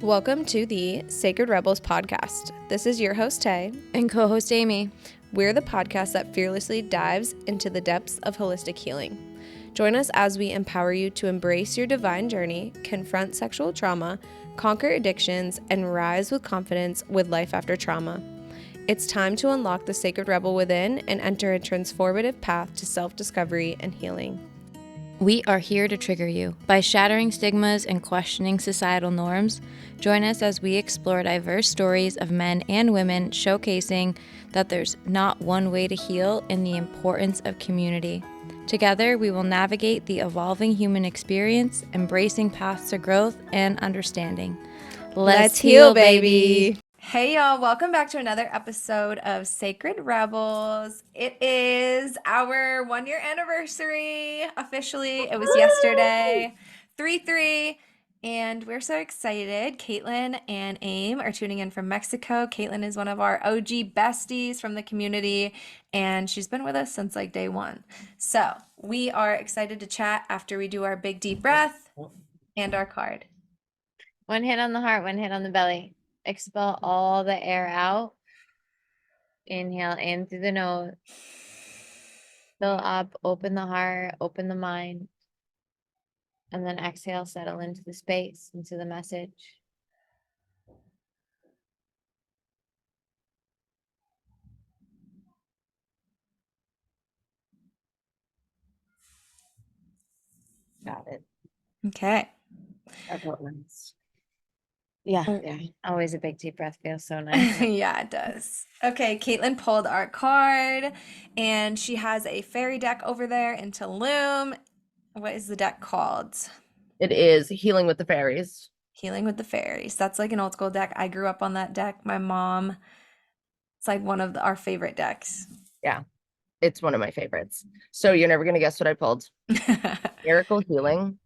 Welcome to the Sacred Rebels podcast. This is your host, Tay. And co-host Amy. We're the podcast that fearlessly dives into the depths of holistic healing. Join us as we empower you to embrace your divine journey, confront sexual trauma, conquer addictions, and rise with confidence with life after trauma. It's time to unlock the sacred rebel within and enter a transformative path to self-discovery and healing. We are here to trigger you. By shattering stigmas and questioning societal norms, join us as we explore diverse stories of men and women showcasing that there's not one way to heal and the importance of community. Together, we will navigate the evolving human experience, embracing paths to growth and understanding. Let's heal, baby! Hey y'all, welcome back to another episode of Sacred Rebels. It is our 1-year anniversary officially. It was yesterday, 3/3, and we're so excited. Kaitlyn and Amy are tuning in from Mexico. Kaitlyn is one of our OG besties from the community, and she's been with us since like day one. So we are excited to chat after we do our big deep breath and our card. One hit on the heart, one hit on the belly. Expel all the air out. Inhale in through the nose. Fill up, open the heart, open the mind. And then exhale, settle into the space, into the message. Got it. Okay. Yeah. Always a big deep breath feels so nice. Yeah, it does. Okay, Kaitlyn pulled our card, and she has a fairy deck over there in Tulum. What is the deck called? It is Healing with the Fairies. Healing with the Fairies. That's like an old school deck. I grew up on that deck. My mom, it's like one of our favorite decks. Yeah, it's one of my favorites. So you're never going to guess what I pulled. Miracle Healing.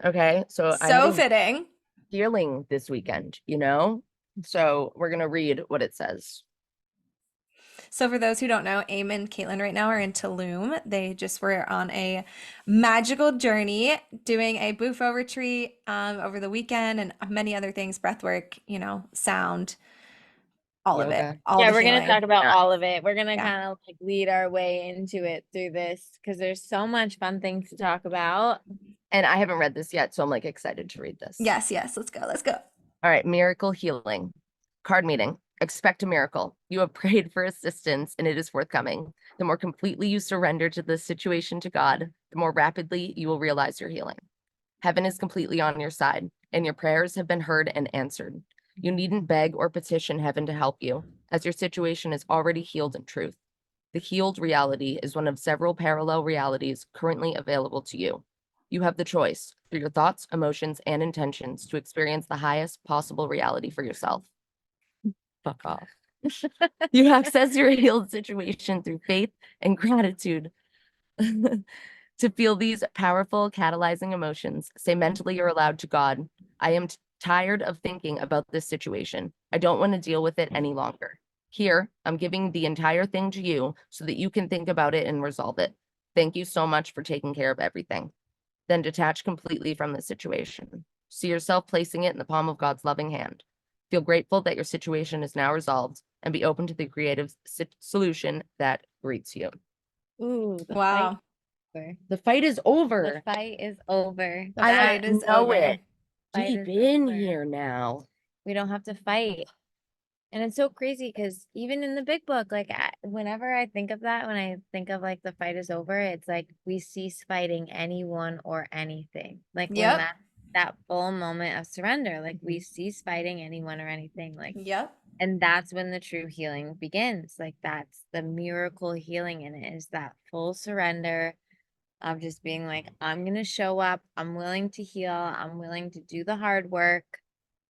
Okay, so So fitting. Healing this weekend, you know? So we're going to read what it says. So for those who don't know, Amy and Kaitlyn right now are in Tulum. They just were on a magical journey doing a Bufo retreat over the weekend and many other things, breathwork, sound, all of it. All Yeah, the we're going to healing. talk about all of it. We're going to Yeah. kind of like lead our way into it through this because there's so much fun things to talk about. And I haven't read this yet, so I'm like excited to read this. Yes. Let's go. All right, Miracle Healing. Card meeting. Expect a miracle. You have prayed for assistance and it is forthcoming. The more completely you surrender to this situation to God, the more rapidly you will realize your healing. Heaven is completely on your side, and your prayers have been heard and answered. You needn't beg or petition heaven to help you, as your situation is already healed in truth. The healed reality is one of several parallel realities currently available to you. You have the choice, through your thoughts, emotions, and intentions, to experience the highest possible reality for yourself. Fuck off. You access your healed situation through faith and gratitude. To feel these powerful catalyzing emotions, say mentally or aloud to God, I am tired of thinking about this situation. I don't want to deal with it any longer. Here, I'm giving the entire thing to you so that you can think about it and resolve it. Thank you so much for taking care of everything. Then detach completely from the situation. See yourself placing it in the palm of God's loving hand. Feel grateful that your situation is now resolved and be open to the creative solution that greets you. Ooh, Wow. The fight is over. The fight is over. The fight is over. It. Fight Deep is in over. here now. We don't have to fight. And it's so crazy because even in the big book, like whenever I think of that, when I think of like the fight is over, it's like we cease fighting anyone or anything. Like Yep. when that full moment of surrender, like we cease fighting anyone or anything. Like Yep. and that's when the true healing begins. Like that's the miracle healing in it, is that full surrender of just being like, I'm gonna show up, I'm willing to heal, I'm willing to do the hard work.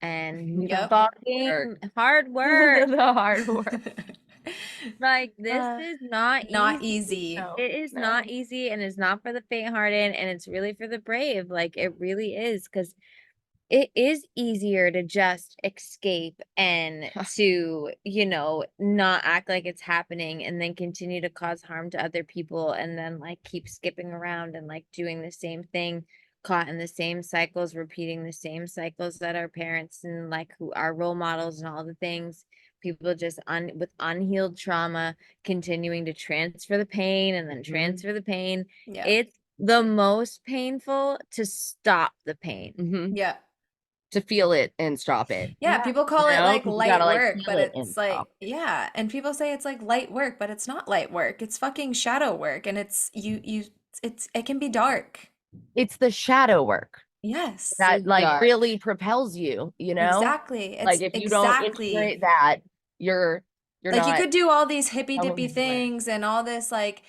And Yep. fucking hard work. The hard work. Like this is not easy. No, It is not easy, and it's not for the faint-hearted, and it's really for the brave. Like it really is, because it is easier to just escape and to, not act like it's happening and then continue to cause harm to other people and then like keep skipping around and like doing the same thing caught in the same cycles, repeating the same cycles that our parents and like who are role models and all the things. People just with unhealed trauma continuing to transfer the pain and then transfer the pain. Yeah. It's the most painful to stop the pain. Yeah. To feel it and stop it. Yeah, people call it like 'Cause you light gotta like work, feel but it it's and like, stop. yeah, and people say it's like light work, but it's not light work. It's fucking shadow work, and it can be dark. It's the shadow work Yes, that like dark. really propels you, you know? exactly. Like It's if you don't exactly integrate that, you're like you not could do all these hippy going dippy anywhere. things and all this like,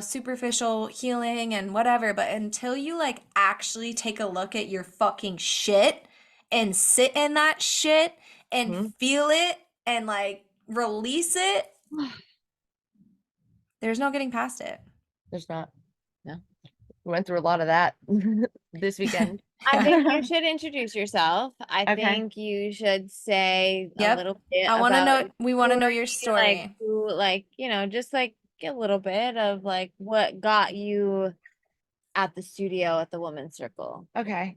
superficial healing and whatever, but until you like actually take a look at your fucking shit and sit in that shit and Mhm. feel it and like release it, there's no getting past it. There's not. No. We went through a lot of that this weekend. I think you should introduce yourself. I Okay. think you should say a Yep. little bit I want to about know, we want to know your like story. who, like, just like a little bit of like what got you at the studio at the Women's Circle. Okay.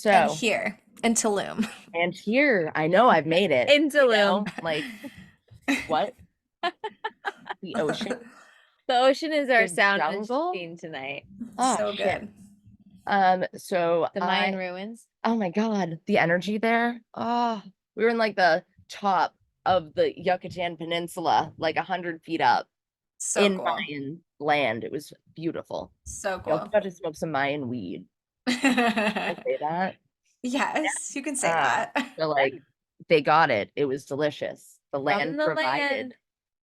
And So, here in Tulum. and here, I know I've made it. In you Tulum. know, Like, what? The ocean? The ocean is our The sound jungle? machine tonight. Oh, So shit. good. So The Mayan ruins. oh my God, the energy there. Oh, we were in like the top of the Yucatan Peninsula, like 100 feet up So in cool. Mayan land. It was beautiful. So I also cool. got to smoke some Mayan weed. Can I say that? Yes, you can say Uh, that. so like they got it. It was delicious. The land From the provided. land.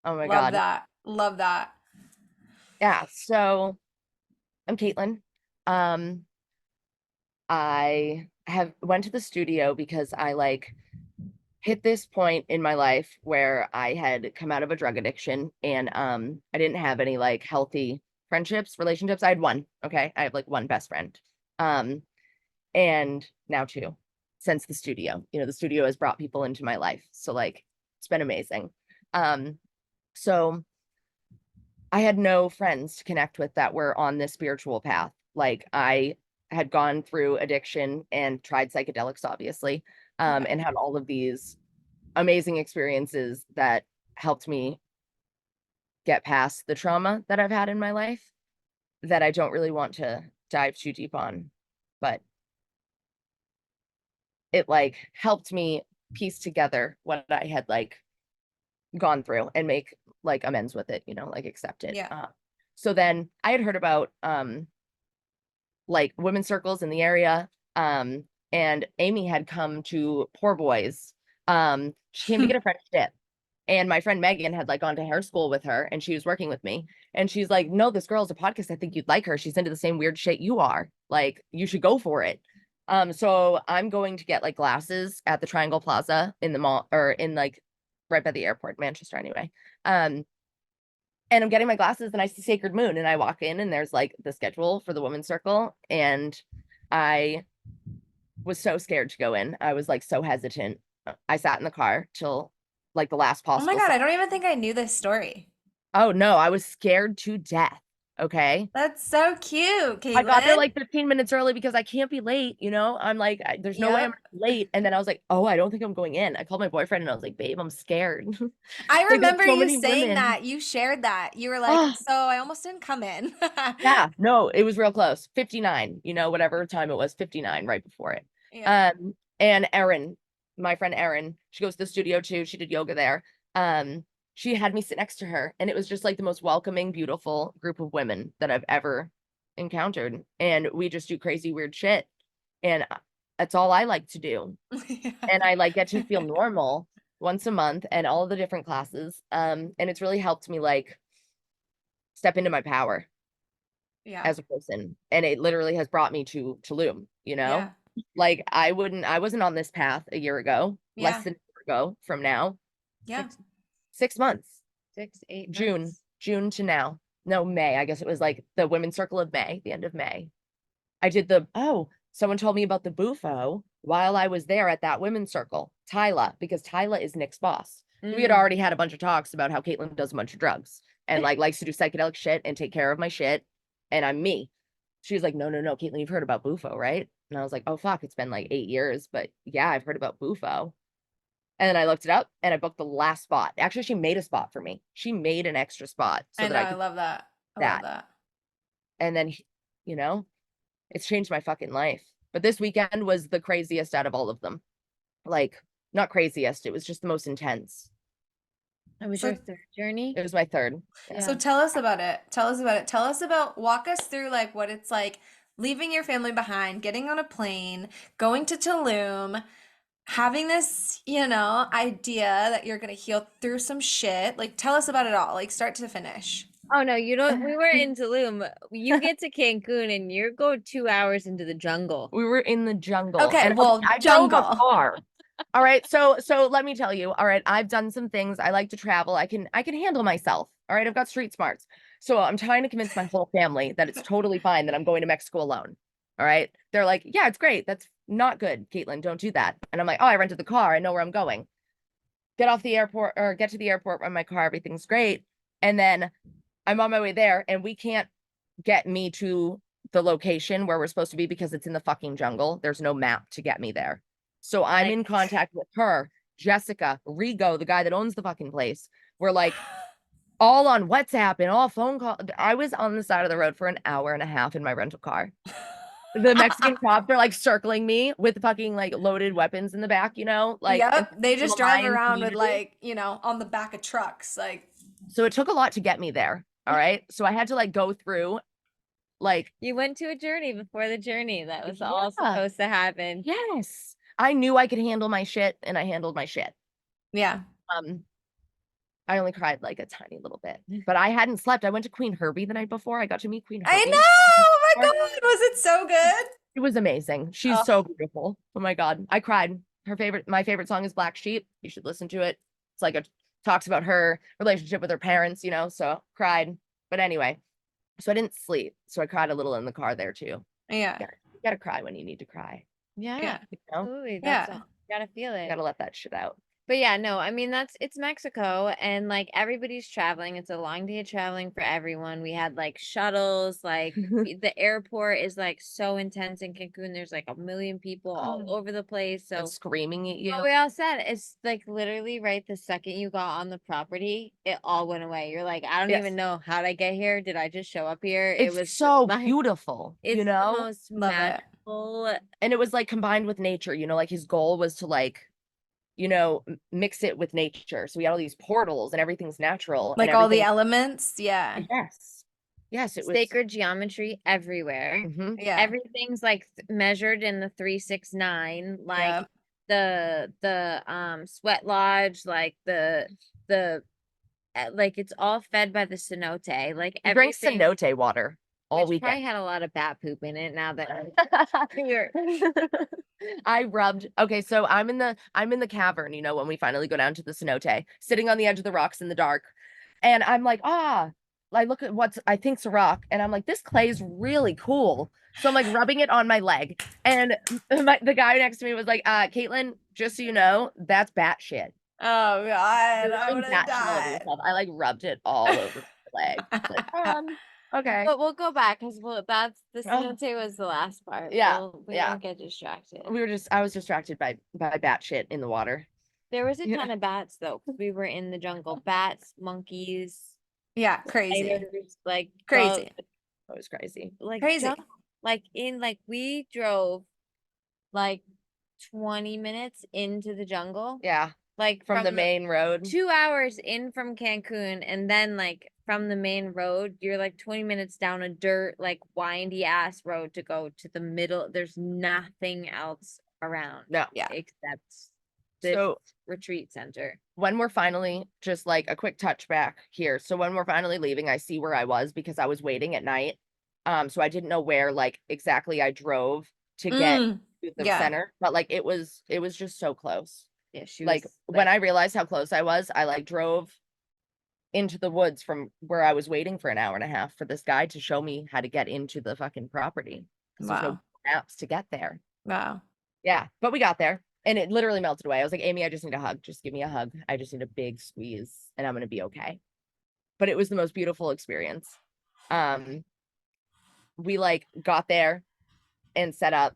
Oh my Love God. that. Love that. Yeah. So I'm Kaitlyn. Um, I have went to the studio because I like hit this point in my life where I had come out of a drug addiction and I didn't have any like healthy friendships, relationships. I had one. Okay. I have like one best friend. Um, and now two since the studio. The studio has brought people into my life. So like it's been amazing. So I had no friends to connect with that were on this spiritual path. Like I had gone through addiction and tried psychedelics, obviously, Okay. and had all of these amazing experiences that helped me get past the trauma that I've had in my life that I don't really want to dive too deep on. But it like helped me piece together what I had like gone through and make like amends with it, like accept it. Yeah. So then I had heard about like women's circles in the area. And Amy had come to Poor Boys. She came to get a French dip. And my friend Megan had like gone to hair school with her and she was working with me. And she's like, no, this girl's a podcast. I think you'd like her. She's into the same weird shit you are. Like, you should go for it. So I'm going to get like glasses at the Triangle Plaza in the mall or in like right by the airport, Manchester anyway. And I'm getting my glasses and I see Sacred Moon and I walk in and there's like the schedule for the Women's Circle. And I was so scared to go in. I was like so hesitant. I sat in the car till like the last Oh my possible God, I second. don't even think I knew this story. Oh no, I was scared to death. Okay. That's so cute, I got there Kaitlyn. like 15 minutes early because I can't be late, I'm like, there's no way I'm Yep. late. And then I was like, oh, I don't think I'm going in. I called my boyfriend and I was like, babe, I'm scared. I Like there's remember so you many saying women. that. You shared that. You were like, so I almost didn't come in. Yeah, no, it was real close. 59, whatever time it was, 59 right before it. Yeah. And Erin, my friend Erin, she goes to the studio too. She did yoga there. She had me sit next to her, and it was just like the most welcoming, beautiful group of women that I've ever encountered. And we just do crazy, weird shit. And that's all I like to do. And I like get to feel normal once a month and all of the different classes. And it's really helped me like step into my power Yeah. as a person. And it literally has brought me to Tulum, Yeah. Like I wasn't on this path a year ago, Yeah. less than a year ago from now. Yeah. 6 months. 8 June to now. No, May. I guess it was like the Women's Circle of May, the end of May. I did someone told me about the Bufo while I was there at that Women's Circle. Tyla, because Tyla is Nick's boss. We had already had a bunch of talks about how Kaitlyn does a bunch of drugs and like likes to do psychedelic shit and take care of my shit. And I'm me. she was like, no, Kaitlyn, you've heard about Bufo, right? And I was like, oh fuck, it's been like 8 years, but yeah, I've heard about Bufo. And then I looked it up and I booked the last spot. Actually, she made a spot for me. She made an extra spot so I that know, I I could love that. I love that. that. And then, you know, it's changed my fucking life. But this weekend was the craziest out of all of them. Like, not craziest, it was just the most intense. It was So your third journey. It was my third. Yeah. So tell us about it. Tell us about it. Tell us about, walk us through like what it's like leaving your family behind, getting on a plane, going to Tulum, having this, idea that you're gonna heal through some shit. Like tell us about it all, like start to finish. Oh no, you don't. We were in Tulum. You get to Cancun and you go 2 hours into the jungle. We were in the jungle. Okay, and well, I drove a jungle. car. All right, so let me tell you. All right, I've done some things. I like to travel. I can handle myself. All right, I've got street smarts. So I'm trying to convince my whole family that it's totally fine that I'm going to Mexico alone. All right, they're like, yeah, it's great. That's not good, Kaitlyn. Don't do that. And I'm like, oh, I rented the car. I know where I'm going. Get off the airport or get to the airport in my car. Everything's great. And then I'm on my way there, and we can't get me to the location where we're supposed to be because it's in the fucking jungle. There's no map to get me there. So I'm in contact with her, Jessica, Rigo, the guy that owns the fucking place. We're like all on WhatsApp and all phone call. I was on the side of the road for an hour and a half in my rental car. The Mexican cops are like circling me with fucking like loaded weapons in the back, like Yep, they from just a drive Mayan around with community. like, on the back of trucks. Like, So it took a lot to get me there. All right. So I had to like go through like You went to a journey before the journey. That was all Yeah. supposed to happen. Yes. I knew I could handle my shit and I handled my shit. yeah. I only cried like a tiny little bit, but I hadn't slept. I went to Queen Herbie the night before. I got to meet Queen I Herbie. know. Oh my God. Was it so good? It was amazing. She's Oh. so beautiful. Oh my God. I cried. My favorite song is Black Sheep. You should listen to it. It's like talks about her relationship with her parents, so cried. But anyway, so I didn't sleep. So I cried a little in the car there too. Yeah. You gotta cry when you need to cry. Yeah, absolutely. Yeah. You gotta feel You it. gotta let that shit out. But yeah, no, I mean it's Mexico and like everybody's traveling. It's a long day of traveling for everyone. We had like shuttles, like the airport is like so intense in Cancun. There's like a million people all over the place. So And screaming at you. what we all said it's like literally right the second you got on the property, it all went away. You're like, I don't Yes. even know how did I get here. Did I just show up here? It's It was so like, beautiful, it's the most Love it. magical. and it was like combined with nature, like his goal was to like mix it with nature, so we had all these portals and everything's natural Like and all the everything. elements. Yeah. Yes, it was Sacred geometry everywhere. Mhm. Yeah. Everything's like measured in the 369, like the sweat lodge, like the like it's all fed by the cenote. Like We drank everything, cenote water all which probably weekend. had a lot of bat poop in it. Now that you're I rubbed. Okay, so I'm in the cavern, when we finally go down to the cenote, sitting on the edge of the rocks in the dark. And I'm like, I look at what I think's a rock, and I'm like, this clay is really cool. So I'm like rubbing it on my leg. And the guy next to me was like, Kaitlyn, just so you know, that's bat shit. Oh God, You're I doing would have bat shit all over died. yourself. I like rubbed it all over my leg. Like, okay. but we'll go back because that's the Oh. cenote was the last part. Yeah, We yeah. won't get distracted. I was distracted by bat shit in the water. There was a Yeah. ton of bats though, 'cause we were in the jungle. Bats, monkeys, Yeah, crazy. spiders, like Crazy. That was crazy. like Crazy. we drove like 20 minutes into the jungle. Yeah, Like from the main road. 2 hours in from Cancun, and then like from the main road, you're like 20 minutes down a dirt, like windy ass road to go to the middle. There's nothing else around. No. Yeah. Except this So retreat center. when we're finally, just like a quick touch back here. So when we're finally leaving, I see where I was because I was waiting at night. So I didn't know where like exactly I drove to get to the center, but like it was just so close. Yeah, she Like was when I realized how close I was, I like drove into the woods from where I was waiting for an hour and a half for this guy to show me how to get into the fucking property. 'Cause there's no Wow. maps to get there. Wow. Yeah, but we got there and it literally melted away. I was like, Amy, I just need a hug. Just give me a hug. I just need a big squeeze and I'm gonna be okay. But it was the most beautiful experience. we like got there and set up,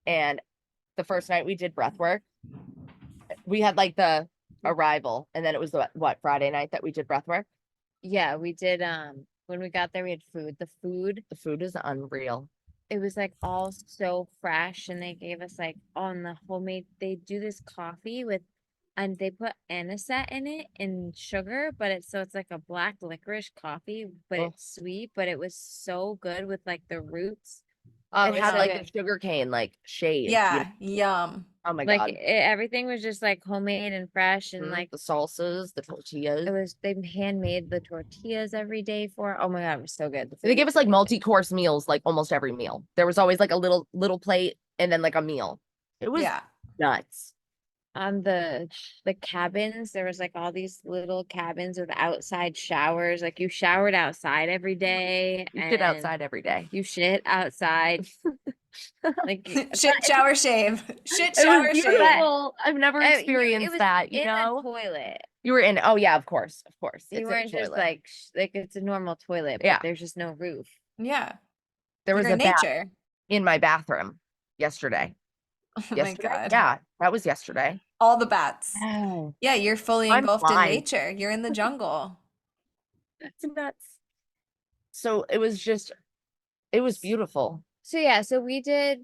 and the first night we did breath work. We had like the arrival, and then it was the what Friday night that we did breath work. Yeah, we did when we got there we had food. The food is unreal. It was like all so fresh, and they gave us like on the homemade, they do this coffee with, and they put anisette in it and sugar, but it's like a black licorice coffee, but Oh. it's sweet, but it was so good with like the roots. It was had so like good. the sugar cane like shaved. Yeah, yum. Oh my Like God. everything was just like homemade and fresh, and Mhm. like The salsas, the tortillas. they handmade the tortillas every day for, oh my God, it was so good. They gave us like multi-course meals, like almost every meal. There was always like a little plate and then like a meal. It was Yeah. nuts. On the cabins, there was like all these little cabins with outside showers. Like you showered outside every day, You shit and outside every day. you shit outside. Like Shit, shower, shave. Shit, It was shower, shave. beautiful. I've never it experienced was that, in a toilet. You were in, oh yeah, of course, of course. You It's a weren't just toilet. like it's a normal toilet, but Yeah. there's just no roof. Yeah. There was You're a in bath nature. in my bathroom yesterday. Oh my Yesterday? God. Yeah, that was yesterday. All the bats. Oh, Yeah, you're fully I'm engulfed in blind. nature. You're in the jungle. That's nuts. So it was beautiful. So yeah, so we did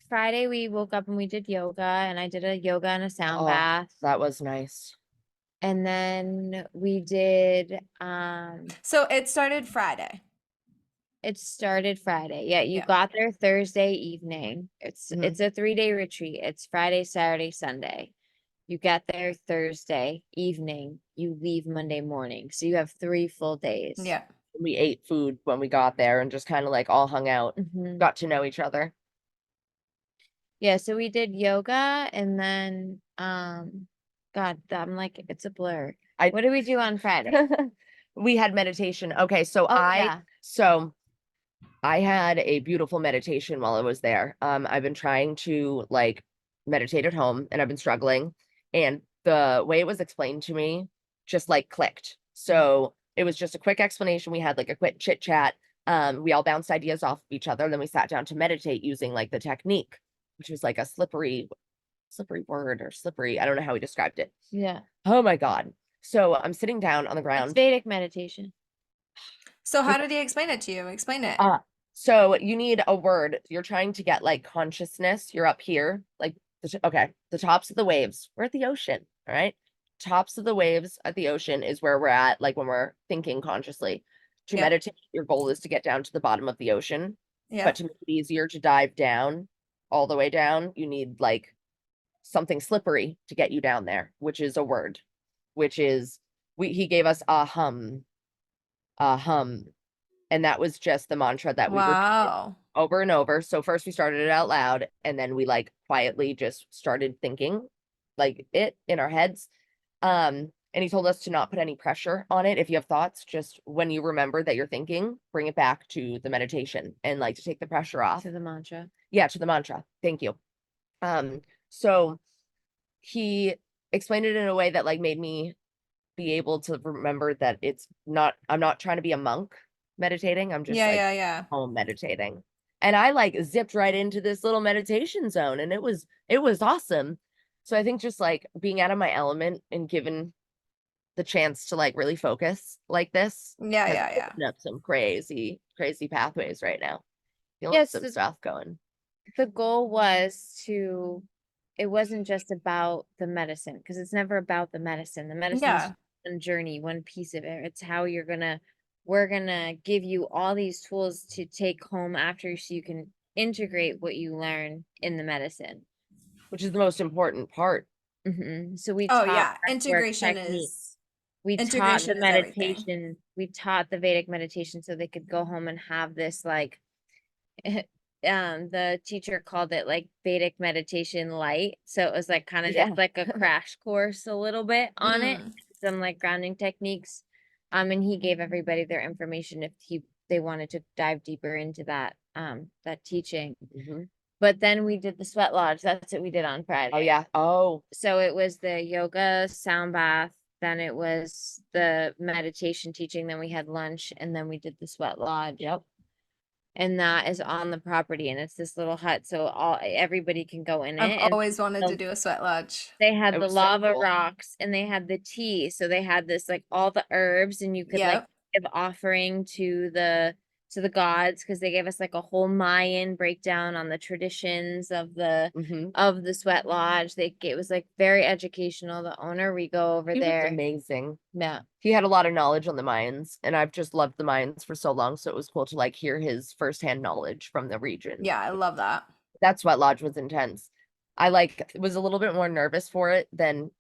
Friday we woke up and we did yoga, and I did a yoga and a sound Oh, bath. that was nice. And then we did So it started Friday. it started Friday. Yeah, you Yeah. got there Thursday evening. It's Mhm. it's a 3-day retreat. It's Friday, Saturday, Sunday. You get there Thursday evening, you leave Monday morning. So you have 3 full days. Yeah. We ate food when we got there and just kind of like all hung out, Mhm. got to know each other. Yeah, so we did yoga, and then God, I'm like it's a blur. What did we do on Friday? We had meditation. Okay, so Oh yeah. I had a beautiful meditation while I was there. I've been trying to like meditate at home and I've been struggling. And the way it was explained to me just like clicked. So it was just a quick explanation. We had like a quick chit chat. We all bounced ideas off of each other. Then we sat down to meditate using like the technique, which was like a slippery word or slippery. I don't know how he described it. Yeah. Oh my God. So I'm sitting down on the It's ground. Vedic meditation. So how did he explain it to you? Explain it. So you need a word. You're trying to get like consciousness. You're up here, like the tops of the waves. We're at the ocean, all right? Tops of the waves at the ocean is where we're at, like when we're thinking consciously. To Yeah. meditate, your goal is to get down to the bottom of the ocean. Yeah. But to make it easier to dive down, all the way down, you need like something slippery to get you down there, which is a word, which is he gave us a hum. And that was just the mantra that we repeated Wow. over and over. So first we started it out loud, and then we like quietly just started thinking like it in our heads. And he told us to not put any pressure on it. If you have thoughts, just when you remember that you're thinking, bring it back to the meditation and like to take the pressure off. To the mantra. Yeah, to the mantra. Thank you. So he explained it in a way that like made me be able to remember that I'm not trying to be a monk meditating. I'm just Yeah. home meditating. And I like zipped right into this little meditation zone, and it was awesome. So I think just like being out of my element and given the chance to like really focus like this has Yeah. opened up some crazy pathways right now. Feeling Yes, some stuff going. the goal was it wasn't just about the medicine, because it's never about the medicine. The medicine is Yeah. one journey, one piece of it. It's how we're gonna give you all these tools to take home after, so you can integrate what you learn in the medicine. Which is the most important part. So we Oh taught yeah. breathwork Integration techniques. is We taught integration the is everything. meditation. We taught the Vedic meditation so they could go home and have this like the teacher called it like Vedic meditation light. So it was like kind of Yeah. just like a crash course a little bit on it, Mm. some like grounding techniques. And he gave everybody their information if they wanted to dive deeper into that teaching. Mhm. But then we did the sweat lodge. That's what we did on Friday. Oh yeah. Oh, So it was the yoga, sound bath, then it was the meditation teaching, then we had lunch, and then we did the sweat lodge. Yep. And that is on the property, and it's this little hut, so everybody can go in I've it. And always wanted to do a sweat lodge. they had It the was so lava cool. rocks, and they had the tea. So they had this like all the herbs, and you could like Yep. give offering to the gods, because they gave us like a whole Mayan breakdown on the traditions of the sweat lodge. It was like very educational. The owner, we go over He was there. amazing. Yeah. He had a lot of knowledge on the Mayans, and I've just loved the Mayans for so long. So it was cool to like hear his firsthand knowledge from the region. Yeah, I love that. That sweat lodge was intense. I like was a little bit more nervous for it than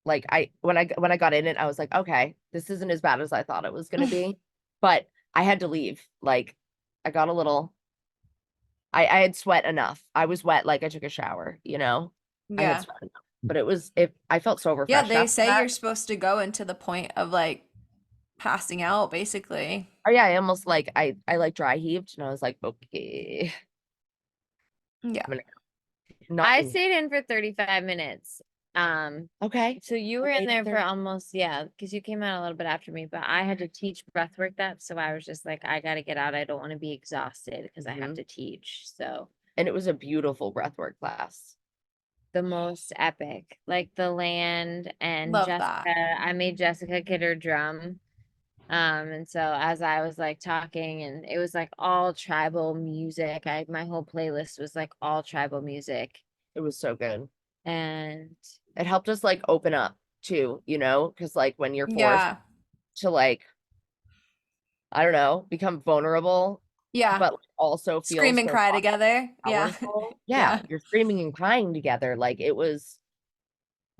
like when I got in it, I was like, okay, this isn't as bad as I thought it was gonna be. But I had to leave. Like I got a little I had sweat enough. I was wet like I took a shower, you know. I had Yeah. sweat enough. But I felt so Yeah, refreshed they after say that. you're supposed to go into the point of like passing out, basically. Oh yeah, I almost like I like dry heaved and I was like, okay. Yeah. I'm gonna not I in- stayed in for 35 minutes. okay. So you were We in made it there for almost, yeah, because you came out a little bit after me, but I had to teach breath work so I was just like, I gotta get out. I don't want to be exhausted because I have Mhm. to teach. So And it was a beautiful breathwork class. the most epic, like the land and Love Jessica, that. I made Jessica get her drum. And so as I was like talking, and it was like all tribal music, my whole playlist was like all tribal music. It was so good. And It helped us like open up too, you know, because like when you're forced Yeah. to like, I don't know, become vulnerable, Yeah. but also feel Scream and so cry together. Yeah. powerful. Yeah, Yeah. you're screaming and crying together. Like it was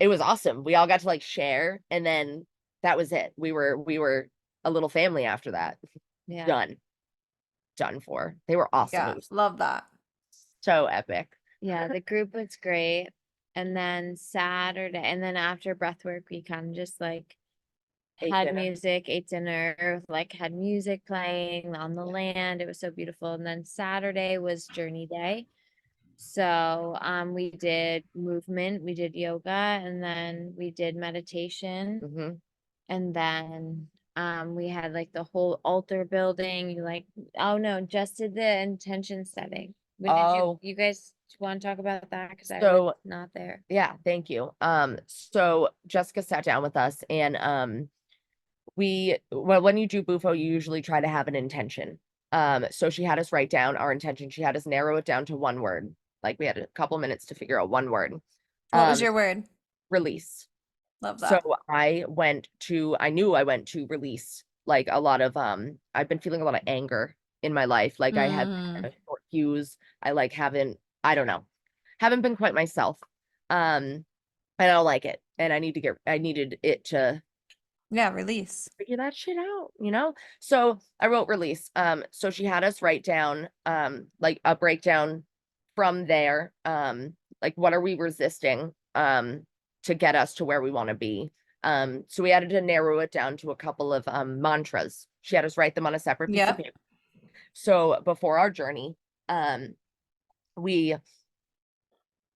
awesome. We all got to like share, and then that was it. We were a little family after that. yeah. Done for. They were awesome. Yeah. It was Love that. so epic. Yeah, the group was great. And then Saturday, and then after breathwork, we kind of just like Ate had dinner. music, ate dinner, like had music playing on the land. It was so beautiful. And then Saturday was journey day. So we did movement, we did yoga, and then we did meditation. Hmm. And then we had like the whole altar building. You like, oh no, just did the intention setting. When did Oh, you guys want to talk about that? Because I was so not there. yeah, thank you. So Jessica sat down with us and when you do bufo, you usually try to have an intention. So she had us write down our intention. She had us narrow it down to one word. Like we had a couple minutes to figure out one word. What was your word? Release. Love So that. I knew I went to release like a lot of I've been feeling a lot of anger in my life. Like I had Mm. a short fuse. I like I don't know, haven't been quite myself. Um, I don't like it. And I needed it to Yeah, release. figure that shit out, you know? So I wrote release. So she had us write down like a breakdown from there. Like what are we resisting to get us to where we want to be. So we had to narrow it down to a couple of mantras. She had us write them on a separate piece of Yep. paper. So before our journey, we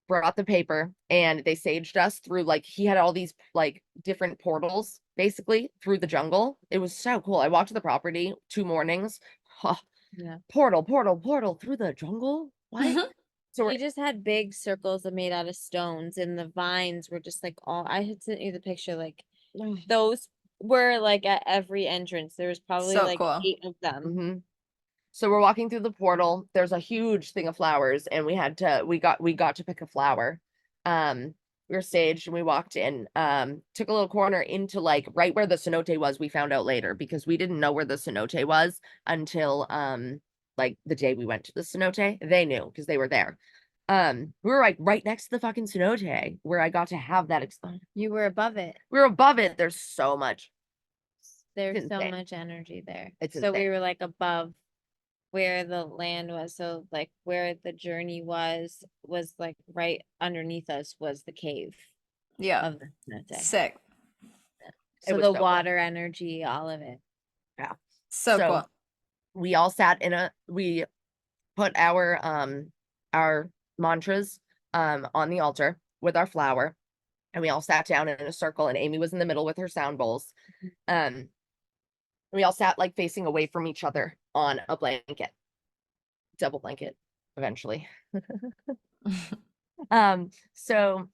brought the paper and they saged us through like he had all these like different portals basically through the jungle. It was so cool. I walked to the property 2 mornings. Huh. Yeah. Portal through the jungle. What? So We just had big circles made out of stones, and the vines were just like I had sent you the picture, like those were like at every entrance. There was probably So like cool. 8 of them. Mhm. So we're walking through the portal. There's a huge thing of flowers, and we got to pick a flower. We were staged and we walked in. Took a little corner into like right where the cenote was. We found out later because we didn't know where the cenote was until like the day we went to the cenote. They knew because they were there. We were like right next to the fucking cenote where I got to have that experience. You were above it. We were above it. There's so much. There's so insane. much energy there. It's So we insane. were like above where the land was. So like where the journey was like right underneath us was the cave Yeah. of the cenote. Sick. So was the so cool. water energy, all of it. Yeah. So cool. We all sat we put our mantras on the altar with our flower. and we all sat down in a circle, and Amy was in the middle with her sound bowls. We all sat like facing away from each other on a blanket, double blanket, eventually. So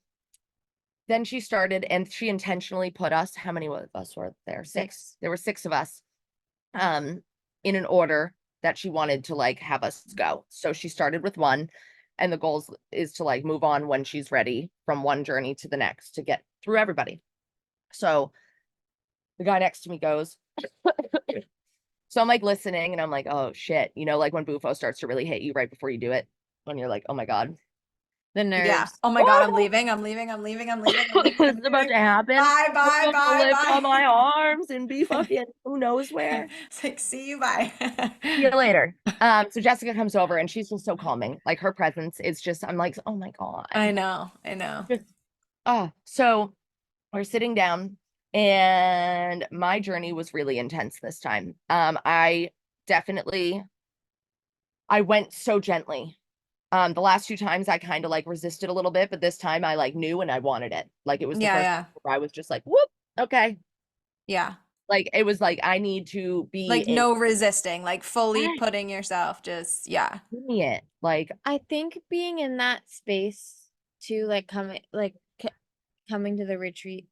then she started, and she intentionally put us, how many of us were there? Six. There were 6 of us, in an order that she wanted to like have us go. So she started with 1, and the goal is to like move on when she's ready from one journey to the next to get through everybody. So the guy next to me goes, so I'm like listening, and I'm like, oh shit, you know, like when Bufo starts to really hit you right before you do it, when you're like, oh my God, The Yeah. nerves. Oh my God, I'm leaving. I'm leaving. I'm leaving. I'm leaving. I'm leaving. I'm it's about leaving. to happen. Bye, I'm bye, about to bye, lift bye. all my arms and be fucking who knows where. It's like, see you, bye. See you later. So Jessica comes over, and she's just so calming. Like her presence is just, I'm like, oh my God. I know. I know. Just, so we're sitting down, and my journey was really intense this time. I went so gently. The last 2 times I kind of like resisted a little bit, but this time I like knew and I wanted it. Like it was the Yeah, first yeah. time where I was just like, whoop, okay. Yeah. Like it was like I need to be Like in no resisting, like fully putting yourself just, yeah. it. Like I think being in that space too, like coming to the retreat,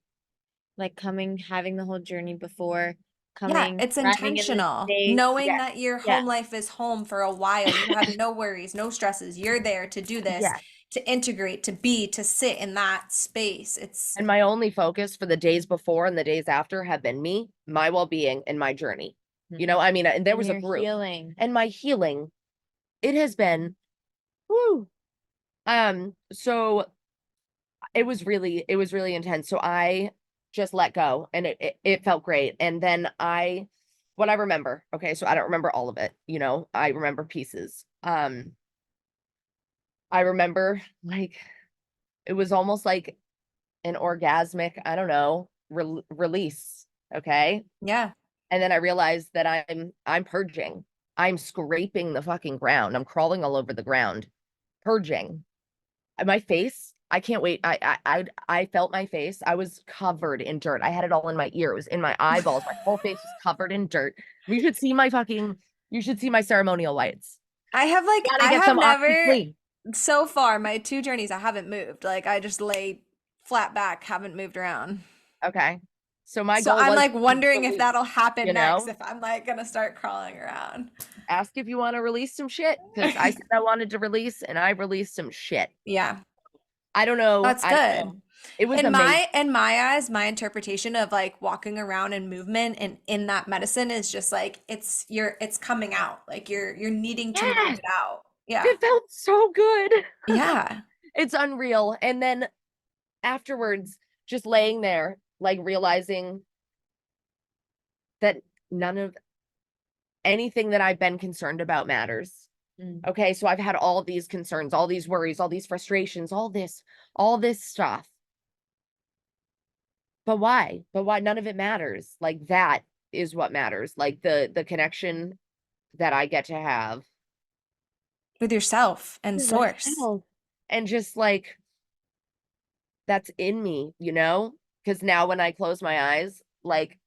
like coming, having the whole journey before Yeah, coming, it's arriving in this intentional. space. Knowing yeah, that your Yeah. home life is home for a while. You have no worries, no stresses. You're there to do this, yeah. to integrate, to be, to sit in that space. It's, And my only focus for the days before and the days after have been me, my well-being, and my journey. You know, I mean, and there And was a your group, healing. and my healing, it has been, whoo. So it was really intense. So I just let go, and it felt great. And then what I remember, okay, so I don't remember all of it, you know, I remember pieces. I remember like it was almost like an orgasmic, I don't know, release, okay? yeah. And then I realized that I'm purging. I'm scraping the fucking ground. I'm crawling all over the ground, purging. My face, I can't wait. I felt my face. I was covered in dirt. I had it all in my ear. It was in my eyeballs. My whole face was covered in dirt. You should see my ceremonial whites. Gotta I get have some never, OxyClean. so far, my 2 journeys, I haven't moved. Like I just lay flat back, haven't moved around. Okay. So my So goal I'm was like to wondering if release, that'll happen you next, know? if I'm like gonna start crawling around. Ask if you want to release some shit, because I said I wanted to release, and I released some shit. Yeah, I don't know. that's I don't good. know. It was amazing. In my eyes, my interpretation of like walking around and movement and in that medicine is just like it's coming out. Like you're needing to move Yeah, it out. Yeah. it felt so good. Yeah. It's unreal. And then afterwards, just laying there, like realizing that none of anything that I've been concerned about matters. Okay, so I've had all these concerns, all these worries, all these frustrations, all this stuff. But why? But why? None of it matters. Like that is what matters. Like the connection that I get to have With yourself and with source. myself, and just like that's in me, you know? Because now when I close my eyes, like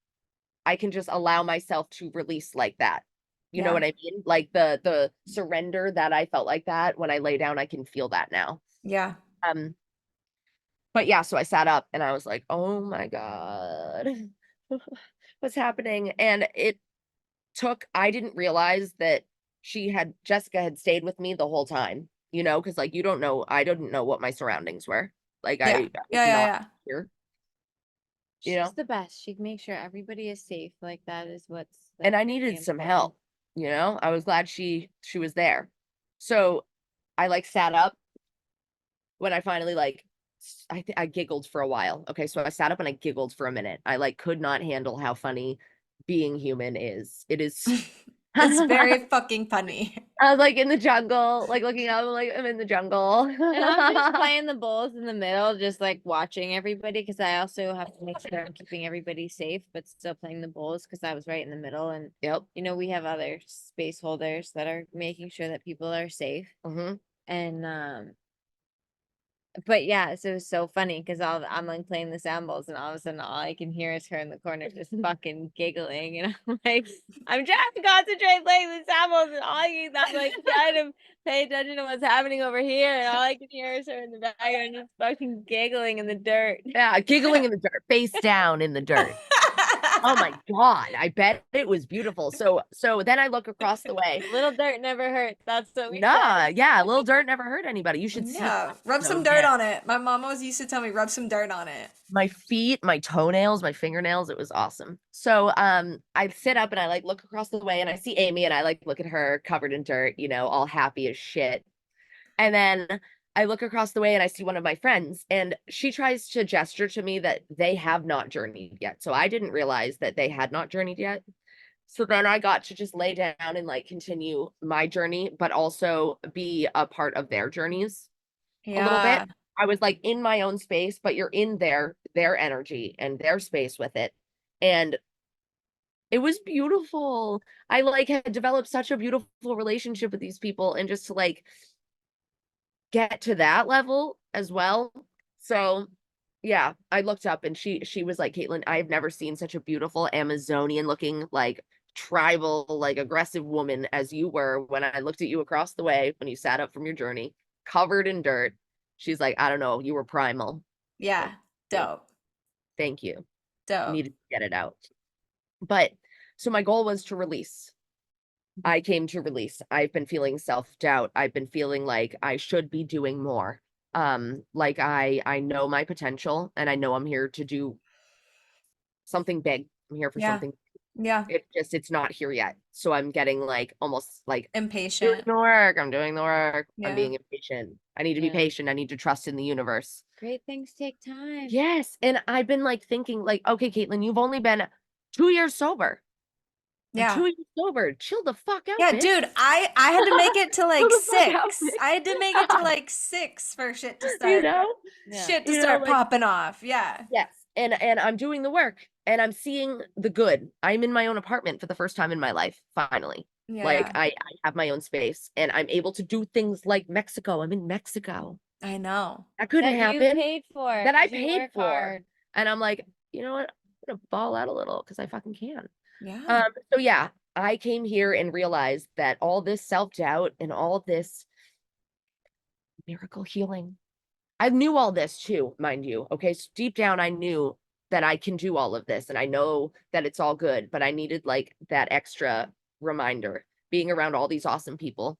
I can just allow myself to release like that. You know Yeah. what I mean? Like the surrender that I felt like that when I lay down, I can feel that now. Yeah. Um, but yeah, so I sat up, and I was like, oh my God, what's happening? And I didn't realize that Jessica had stayed with me the whole time, you know, because like I didn't know what my surroundings were. Like Yeah. I was Yeah. Yeah. not Yeah. here, you She's know, the best. She'd make sure everybody is safe. Like that is what's and I really needed some important. help, you know. I was glad she was there. So I like sat up when I finally like I giggled for a while. Okay, so I sat up and I giggled for a minute. I like could not handle how funny being human is. It is It's very fucking funny. I was like in the jungle, like looking up, like I'm in the jungle. And I'm just playing the bowls in the middle, just like watching everybody, because I also have to make sure I'm keeping everybody safe, but still playing the bowls because I was right in the middle. And Yep. you know, we have other space holders that are making sure that people are safe. Mm-hmm. And but yeah, so it was so funny because I'm like playing the cymbals, and all of a sudden all I can hear is her in the corner just fucking giggling, and I'm like, I'm trying to concentrate playing the cymbals, and I'm like trying to pay attention to what's happening over here, and all I can hear is her in the background just fucking giggling in the dirt. Yeah, giggling in the dirt, face down in the dirt. Oh my God, I bet it was beautiful. So then I look across the way. Little dirt never hurt. That's what we Nah, said. yeah, a little dirt never hurt anybody. You should see Yeah, rub so some dirt yeah. on it. My mom always used to tell me, rub some dirt on it. My feet, my toenails, my fingernails, it was awesome. So I sit up and I like look across the way and I see Amy and I like look at her covered in dirt, you know, all happy as shit. And then I look across the way and I see one of my friends and she tries to gesture to me that they have not journeyed yet. So I didn't realize that they had not journeyed yet. So then I got to just lay down and like continue my journey, but also be a part of their journeys a little bit. Yeah. I was like in my own space, but you're in their energy and their space with it. And it was beautiful. I like had developed such a beautiful relationship with these people and just to like get to that level as well. So yeah, I looked up and she was like, Kaitlyn, I've never seen such a beautiful Amazonian looking like tribal, like aggressive woman as you were when I looked at you across the way when you sat up from your journey, covered in dirt. She's like, I don't know, you were primal. Yeah. Like, Dope. thank you. Dope. Needed to get it out. But so my goal was to release. I came to release. I've been feeling self-doubt. I've been feeling like I should be doing more. Like I know my potential and I know I'm here to do something big. I'm here for Yeah. something. Yeah. It's not here yet. So I'm getting like almost like doing Impatient. the work. I'm doing the work. I'm Yeah. being impatient. I need to be Yeah. patient. I need to trust in the universe. Great things take time. Yes. And I've been like thinking like, okay, Kaitlyn, you've only been 2 years sober. I'm Yeah. 2 years sober. Chill the fuck out, Yeah, bitch. dude, I had to make it to Chill like the fuck out, 6. I had to make it to bitch. like 6 for shit to You start know? Yeah. Like popping off. Yeah. yes. And I'm doing the work and I'm seeing the good. I'm in my own apartment for the first time in my life, finally. Like Yeah. I have my own space and I'm able to do things like Mexico. I'm in Mexico. I know. That couldn't That you happen. paid for, That I 'cause you paid work for. hard. And I'm like, you know what? I'm gonna ball out a little because I fucking can. Yeah. So yeah, I came here and realized that all this self-doubt and all this miracle healing. I knew all this too, mind you. Okay, so deep down I knew that I can do all of this and I know that it's all good, but I needed like that extra reminder, being around all these awesome people,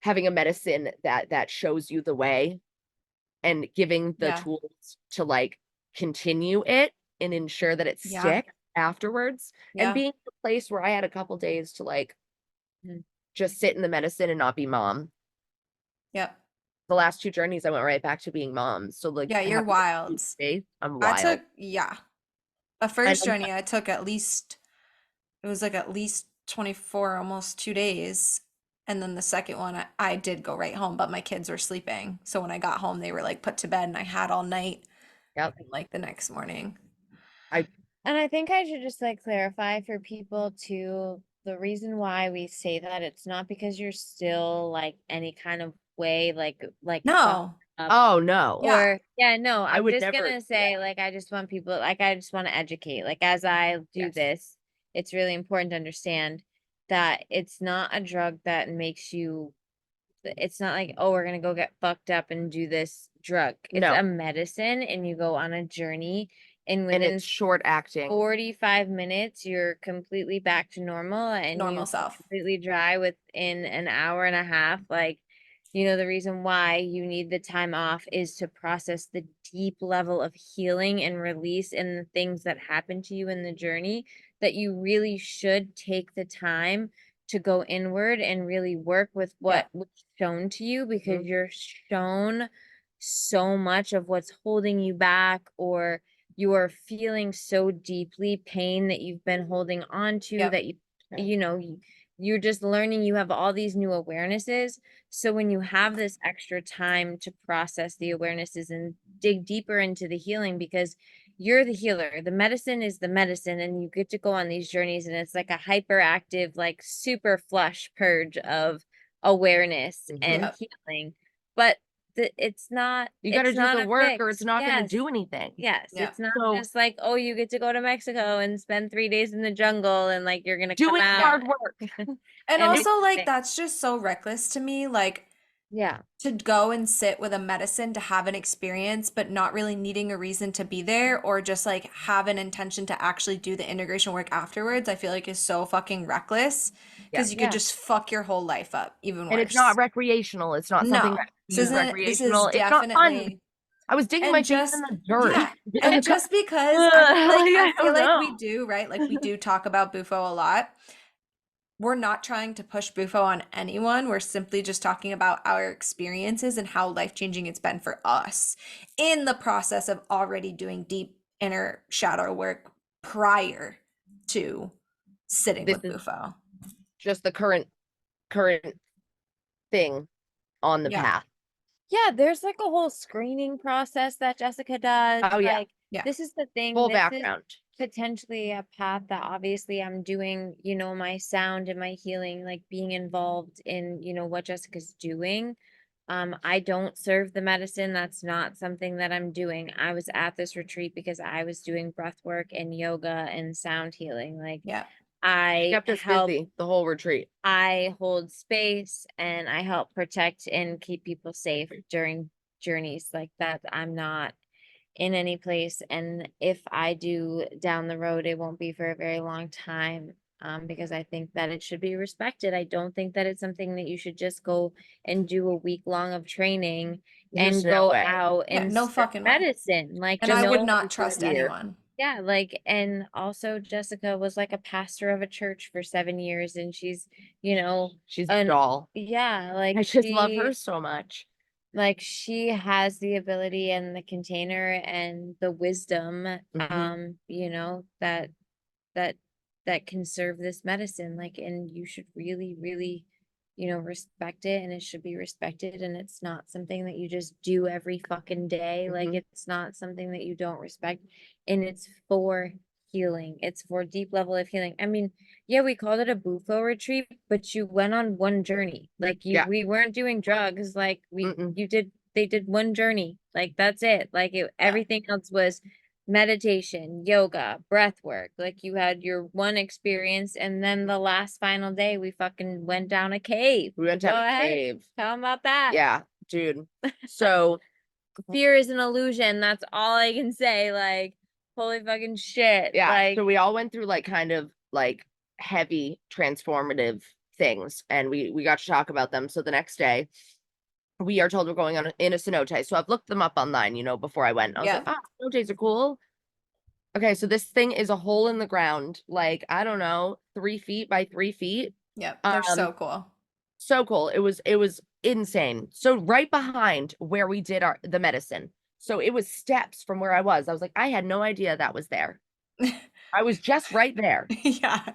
having a medicine that shows you the way and giving the Yeah. tools to like continue it and ensure that it Yeah. sticks afterwards and Yeah. being in a place where I had a couple days to like just sit in the medicine and not be mom. Yep. The last two journeys I went right back to being mom. So like Yeah, you're having wild. space, I'm I took, wild. yeah. A And first journey I took at least, it was like at least 24, almost 2 days. And then the second one, I did go right home, but my kids were sleeping. So when I got home, they were like put to bed and I had all night yep, and like the next morning. I And I think I should just like clarify for people too, the reason why we say that it's not because you're still like any kind of way like fucked No. up, oh no. Yeah. or yeah, no, I I'm would just never gonna say like I just want people like I just want to educate. Like as I do yes. this, it's really important to understand that it's not a drug that makes you, it's not like, oh, we're gonna go get fucked up and do this drug. It's No. a medicine and you go on a journey, and And within it's short acting. 45 minutes you're completely back to normal and Normal you self. completely dry within an hour and a half. Like, you know, the reason why you need the time off is to process the deep level of healing and release and the things that happen to you in the journey, that you really should take the time to go inward and really work with what Yeah. was shown to you, because Mhm. you're shown so much of what's holding you back, or you are feeling so deeply pain that you've been holding on to, Yep. that you know you're just learning, you have all these new awarenesses. So when you have this extra time to process the awarenesses and dig deeper into the healing, because you're the healer, the medicine is the medicine, and you get to go on these journeys and it's like a hyperactive, like super flush purge of awareness Mhm. and Yep. healing. But it's not You got to it's do not the a work or fix. it's not going to Yes. do anything. Yes, Yeah. it's not So- just like, oh, you get to go to Mexico and spend 3 days in the jungle and like you're gonna come Doing out. hard work. And And also, like, everything. that's just so reckless to me. Like, Yeah. to go and sit with a medicine to have an experience, but not really needing a reason to be there, or just like have an intention to actually do the integration work afterwards, I feel like is so fucking reckless because you could Yeah. just fuck your whole life up even And worse. it's not recreational. It's not something No, that this is isn't, this is recreational. It's not fun. definitely, I was digging and my feet in just, the dirt. yeah, and just because Ugh, I feel don't like know. we do, right? Like we do talk about Bufo a lot. We're not trying to push Bufo on anyone. We're simply just talking about our experiences and how life-changing it's been for us in the process of already doing deep inner shadow work prior to sitting This with is Bufo. just the current thing on the Yeah. path. Yeah, there's like a whole screening process that Jessica does. Oh, yeah. Like, Yeah. this is the thing. Full This is background. potentially a path that obviously I'm doing, my sound and my healing, like being involved in, what Jessica's doing. I don't serve the medicine. That's not something that I'm doing. I was at this retreat because I was doing breath work and yoga and sound healing. Like, Yeah. I Kept us help busy the whole retreat. I hold space and I help protect and keep people safe during journeys like that. I'm not in any place. And if I do down the road, it won't be for a very long time. Because I think that it should be respected. I don't think that it's something that you should just go and do a week long of training There's and no go way. out Yeah, and no start fucking way. medicine. Like, And just I would no not one's trust gonna hear. anyone. yeah, like, and also Jessica was like a pastor of a church for 7 years, and she's, She's a an doll. yeah, like I just love she her so much. like she has the ability and the container and the wisdom, that that that can serve this medicine, like, and you should really, really, respect it, and it should be respected, and it's not something that you just do every fucking day. Like, Mhm. it's not something that you don't respect, and it's for healing. It's for deep level of healing. I mean, yeah, we called it a Bufo retreat, but you went on one journey. Like, Yeah. we weren't doing drugs. Like, Mm-mm. they did one journey. Like, that's it. Like, everything else was meditation, yoga, breath work. Like, you had your one experience, and then the last final day we fucking went down a cave. We went Go down a ahead. cave. Tell them about that. Yeah, dude. So Fear is an illusion. That's all I can say. Like, holy fucking shit. yeah, Like, so we all went through like kind of like heavy transformative things, and we got to talk about them. So the next day we are told we're going on in a cenote. So I've looked them up online, before I went. I was like, Yeah. cenotes are cool. Okay, so this thing is a hole in the ground, like, I don't know, 3 feet by 3 feet. Yep. They're so cool. So cool. It was insane. So right behind where we did the medicine. So it was steps from where I was. I was like, I had no idea that was there. I was just right there. Yeah.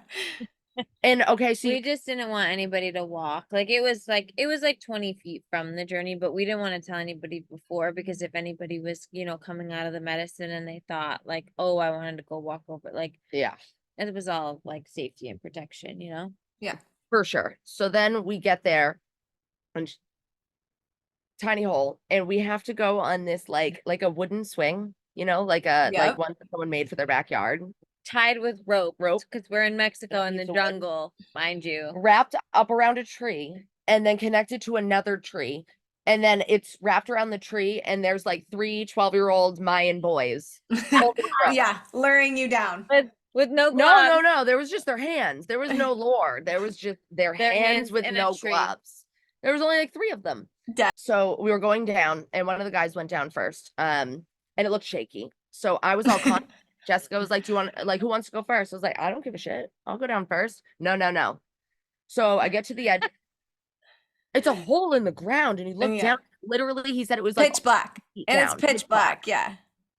And okay, so we just didn't want anybody to walk. Like, it was like 20 feet from the journey, but we didn't want to tell anybody before, because if anybody was, coming out of the medicine and they thought like, oh, I wanted to go walk over, like, yeah, it was all like safety and protection, Yeah. for sure. So then we get there and tiny hole, and we have to go on this like a wooden swing, like Yep. one that someone made for their backyard. Tied with rope, Rope. because we're in Mexico in piece the of wood. jungle, mind you. Wrapped up around a tree and then connected to another tree. And then it's wrapped around the tree, and there's like 3 12-year-old Mayan boys. holding the rope. Yeah. Luring you down. With no No, gloves. no. There was just their hands. There was no lore. There was just their hands with in a no tree. gloves. There was only like 3 of them. So we were going down, and one of the guys went down first. And it looked shaky. So I was all confident. Jessica was like, "Do you want, like, who wants to go first?" I was like, "I don't give a shit. I'll go down first." No. So I get to the edge. It's a hole in the ground, and you look Yeah. down. Literally, he said it was like Pitch black. And it's pitch black. Yeah.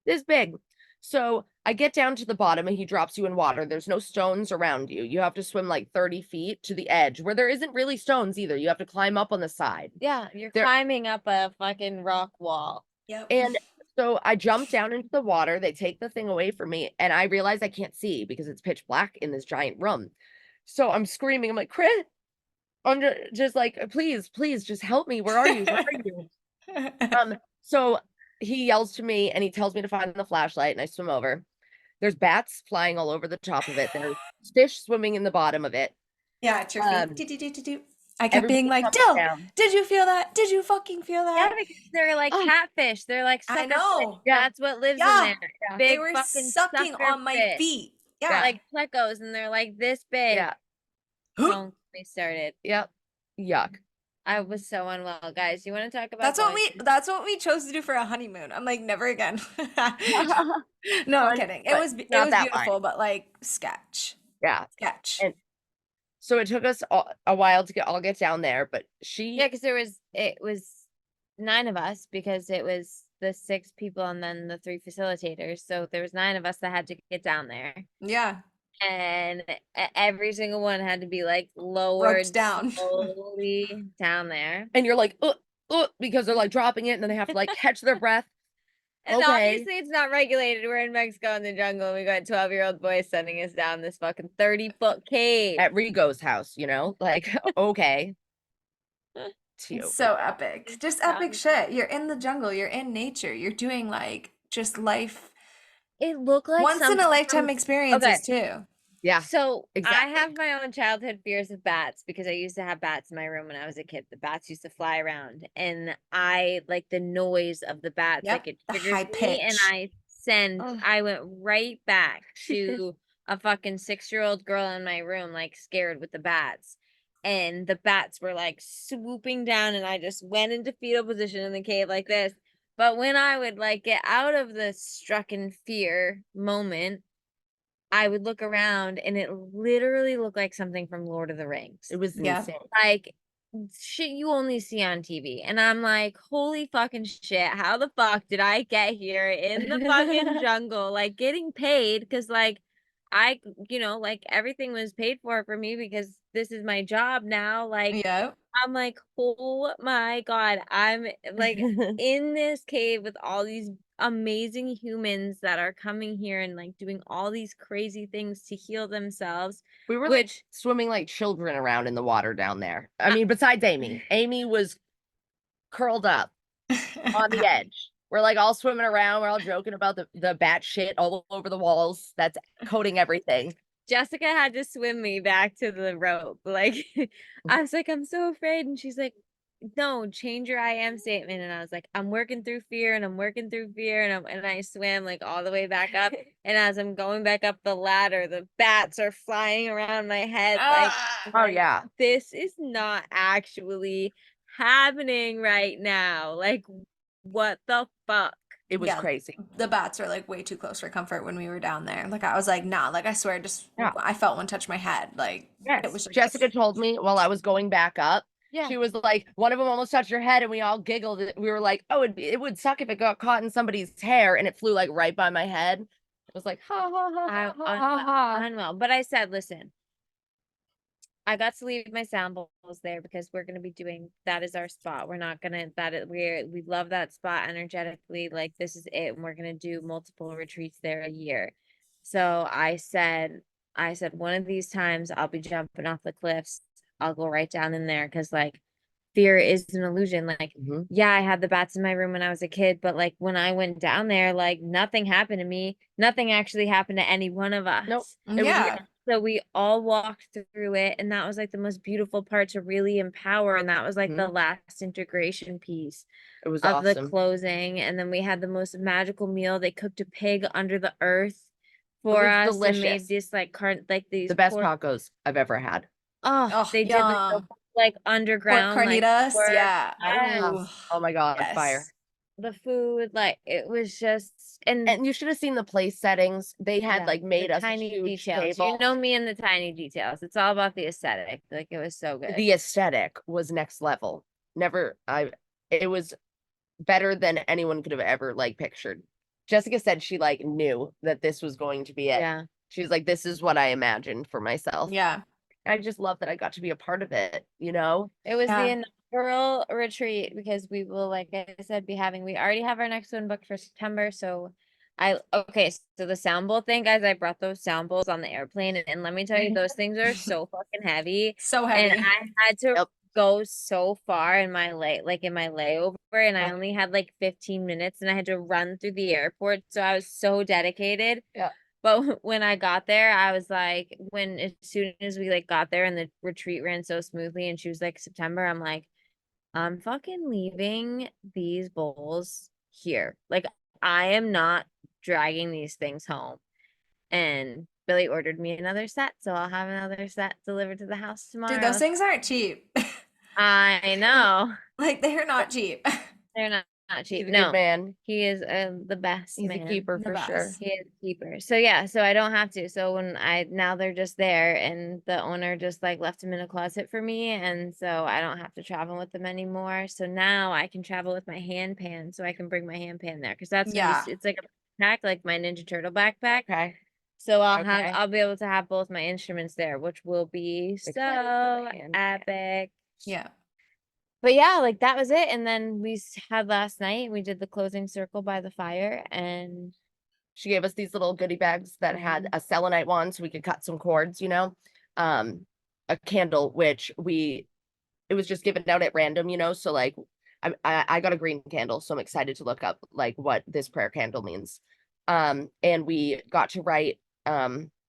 This big. So I get down to the bottom, and he drops you in water. There's no stones around you. You have to swim like 30 feet to the edge, where there isn't really stones either. You have to climb up on the side. Yeah, you're climbing up a fucking rock wall. Yep. And so I jump down into the water. They take the thing away from me, and I realize I can't see because it's pitch black in this giant room. So I'm screaming. I'm like, Chris, I'm just like, please, just help me. Where are you? Where are you? So he yells to me and he tells me to find the flashlight, and I swim over. There's bats flying all over the top of it. There's fish swimming in the bottom of it. Yeah, at your feet. Um, Do. I kept being Everybody like, comes Dill, down. did you feel that? Did you fucking feel Yeah, that? because they're like Oh, catfish. They're like I sucker fish. know. yeah, That's what lives in Yeah. there. yeah, They Big were fucking sucking sucker on my fish. feet. Yeah. Yeah. Like plecos, and they're like this big. yeah, Don't get me started. yep. Yuck. I was so unwell, guys. You want to talk about That's what we chose to do for a honeymoon. I'm like, never again. No, I'm Fun, kidding. but It not was that fun. beautiful, but like sketch. Yeah. Sketch. And so it took us a while to all get down there, but Yeah, because it was 9 of us, because it was the 6 people and then the 3 facilitators. So there was 9 of us that had to get down there. Yeah. And every single one had to be like lowered Roped down. slowly down there. and you're like, because they're like dropping it and then they have to like catch their breath. And Okay. obviously it's not regulated. We're in Mexico in the jungle, and we got 12-year-old boys sending us down this fucking 30-foot cave. At Rigo's house, like, okay. It's so epic. Just epic shit. You're in the jungle, you're in nature, you're doing like just life. It looked like Once in something a lifetime from- experiences too. Yeah. So exactly. I have my own childhood fears of bats, because I used to have bats in my room when I was a kid. The bats used to fly around, and I like the noise of the bats. Yep, Like it the triggers high me, and pitch. I went right back to a fucking 6-year-old girl in my room, like scared with the bats. And the bats were like swooping down, and I just went into fetal position in the cave like this. But when I would like get out of the struck in fear moment, I would look around, and it literally looked like something from Lord of the Rings. It was Yeah. insane. Like shit you only see on TV. And I'm like, holy fucking shit, how the fuck did I get here in the fucking jungle? Like getting paid, because like I, like everything was paid for me, because this is my job now. Like Yeah. I'm like, oh my God, I'm like in this cave with all these amazing humans that are coming here and like doing all these crazy things to heal themselves. We were like Which swimming like children around in the water down there. I mean, besides Amy. Amy was curled up on the edge. We're like all swimming around. We're all joking about the bat shit all over the walls that's coating everything. Jessica had to swim me back to the rope. Like I was like, I'm so afraid. And she's like, no, change your I am statement. And I was like, I'm working through fear, and I'm working through fear. And I swam like all the way back up. And as I'm going back up the ladder, the bats are flying around my head. Like, Oh yeah. this is not actually happening right now. Like, what the fuck? It was Yeah. crazy. The bats were like way too close for comfort when we were down there. Like I was like, nah, like I swear, just Yeah. I felt one touch my head. Like Yes. it was just Jessica told me while I was going back up. Yeah. She was like, one of them almost touched her head, and we all giggled. We were like, oh, it would suck if it got caught in somebody's hair, and it flew like right by my head. It was like, ha ha ha ha ha ha ha. Unwell. But I said, listen, I got to leave my samples there, because we're gonna be doing, that is our spot. We're not gonna we love that spot energetically. Like this is it, and we're gonna do multiple retreats there a year. So I said one of these times I'll be jumping off the cliffs. I'll go right down in there, because like fear is an illusion. Like, Mhm. yeah, I had the bats in my room when I was a kid, but like when I went down there, like nothing happened to me. Nothing actually happened to any one of us. Nope. It was yeah. So we all walked through it, and that was like the most beautiful part to really empower. And that was like the last integration piece It was of the awesome. closing. And then we had the most magical meal. They cooked a pig under the earth for was us and made delicious. this like these The best tacos I've ever had. Oh, they did like the yum. like Pork underground like carnitas. pork. Yeah. Yes. Ooh. Oh my God, Yes. fire. The food, like it was just And you should have seen the place settings. They had yeah, like made the us a tiny huge details. table. You know me and the tiny details. It's all about the aesthetic. Like it was so good. The aesthetic was next level. It was better than anyone could have ever like pictured. Jessica said she like knew that this was going to be it. Yeah. She's like, this is what I imagined for myself. Yeah. I just love that I got to be a part of it, you know? It was Yeah. the inaugural retreat, because we will, like I said, we already have our next one booked for September. So okay, so the sound bowl thing, guys, I brought those sound bowls on the airplane, and let me tell you, those things are so fucking heavy. So And heavy. I had to Yep. go so far in my layover, and I only had like 15 minutes and I had to run through the airport. So I was so dedicated. Yeah. But when I got there, I was like, as soon as we like got there and the retreat ran so smoothly and she was like, September, I'm like, I'm fucking leaving these bowls here. Like, I am not dragging these things home. And Billy ordered me another set, so I'll have another set delivered to the house Dude, those tomorrow. things aren't cheap. I know. Like they're not cheap. They're not cheap. He's a good No, man. he is the best He's a man. keeper The for sure. best. He is a keeper. So yeah, so I don't have to. So now they're just there, and the owner just like left them in a closet for me, and so I don't have to travel with them anymore. So now I can travel with my hand pan, so I can bring my hand pan there because that's gonna be Yeah. it's like a backpack, like my Ninja Turtle backpack. Okay. So Okay. I'll be able to have both my instruments there, which will be Excited so for the hand pan. epic. Yeah. But yeah, like that was it. And then had last night, we did the closing circle by the fire, and She gave us these little goodie bags that had a selenite wand so we could cut some cords, a candle, which it was just given out at random, so like I got a green candle, so I'm excited to look up like what this prayer candle means. And we got to write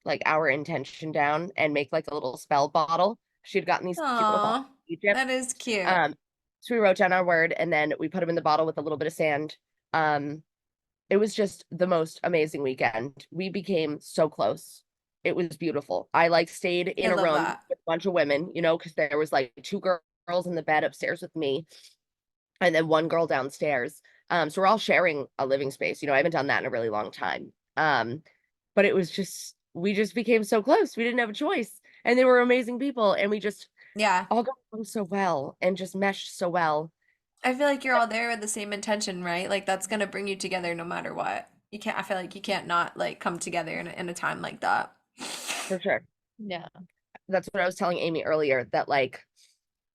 like our intention down and make like a little spell bottle. She had gotten these cute little bottles Aw, from Egypt. that is cute. Um, so we wrote down our word and then we put them in the bottle with a little bit of sand. It was just the most amazing weekend. We became so close. It was beautiful. I like stayed I in a love room that. with a bunch of women, because there was like two girls in the bed upstairs with me and then one girl downstairs. So we're all sharing a living space. I haven't done that in a really long time. But it was just we just became so close. We didn't have a choice. And they were amazing people. And we just Yeah. all got along so well and just meshed so well. I feel like you're all there with the same intention, right? Like that's gonna bring you together no matter what. I feel like you can't not like come together in a time like that. For sure. yeah. That's what I was telling Amy earlier, that like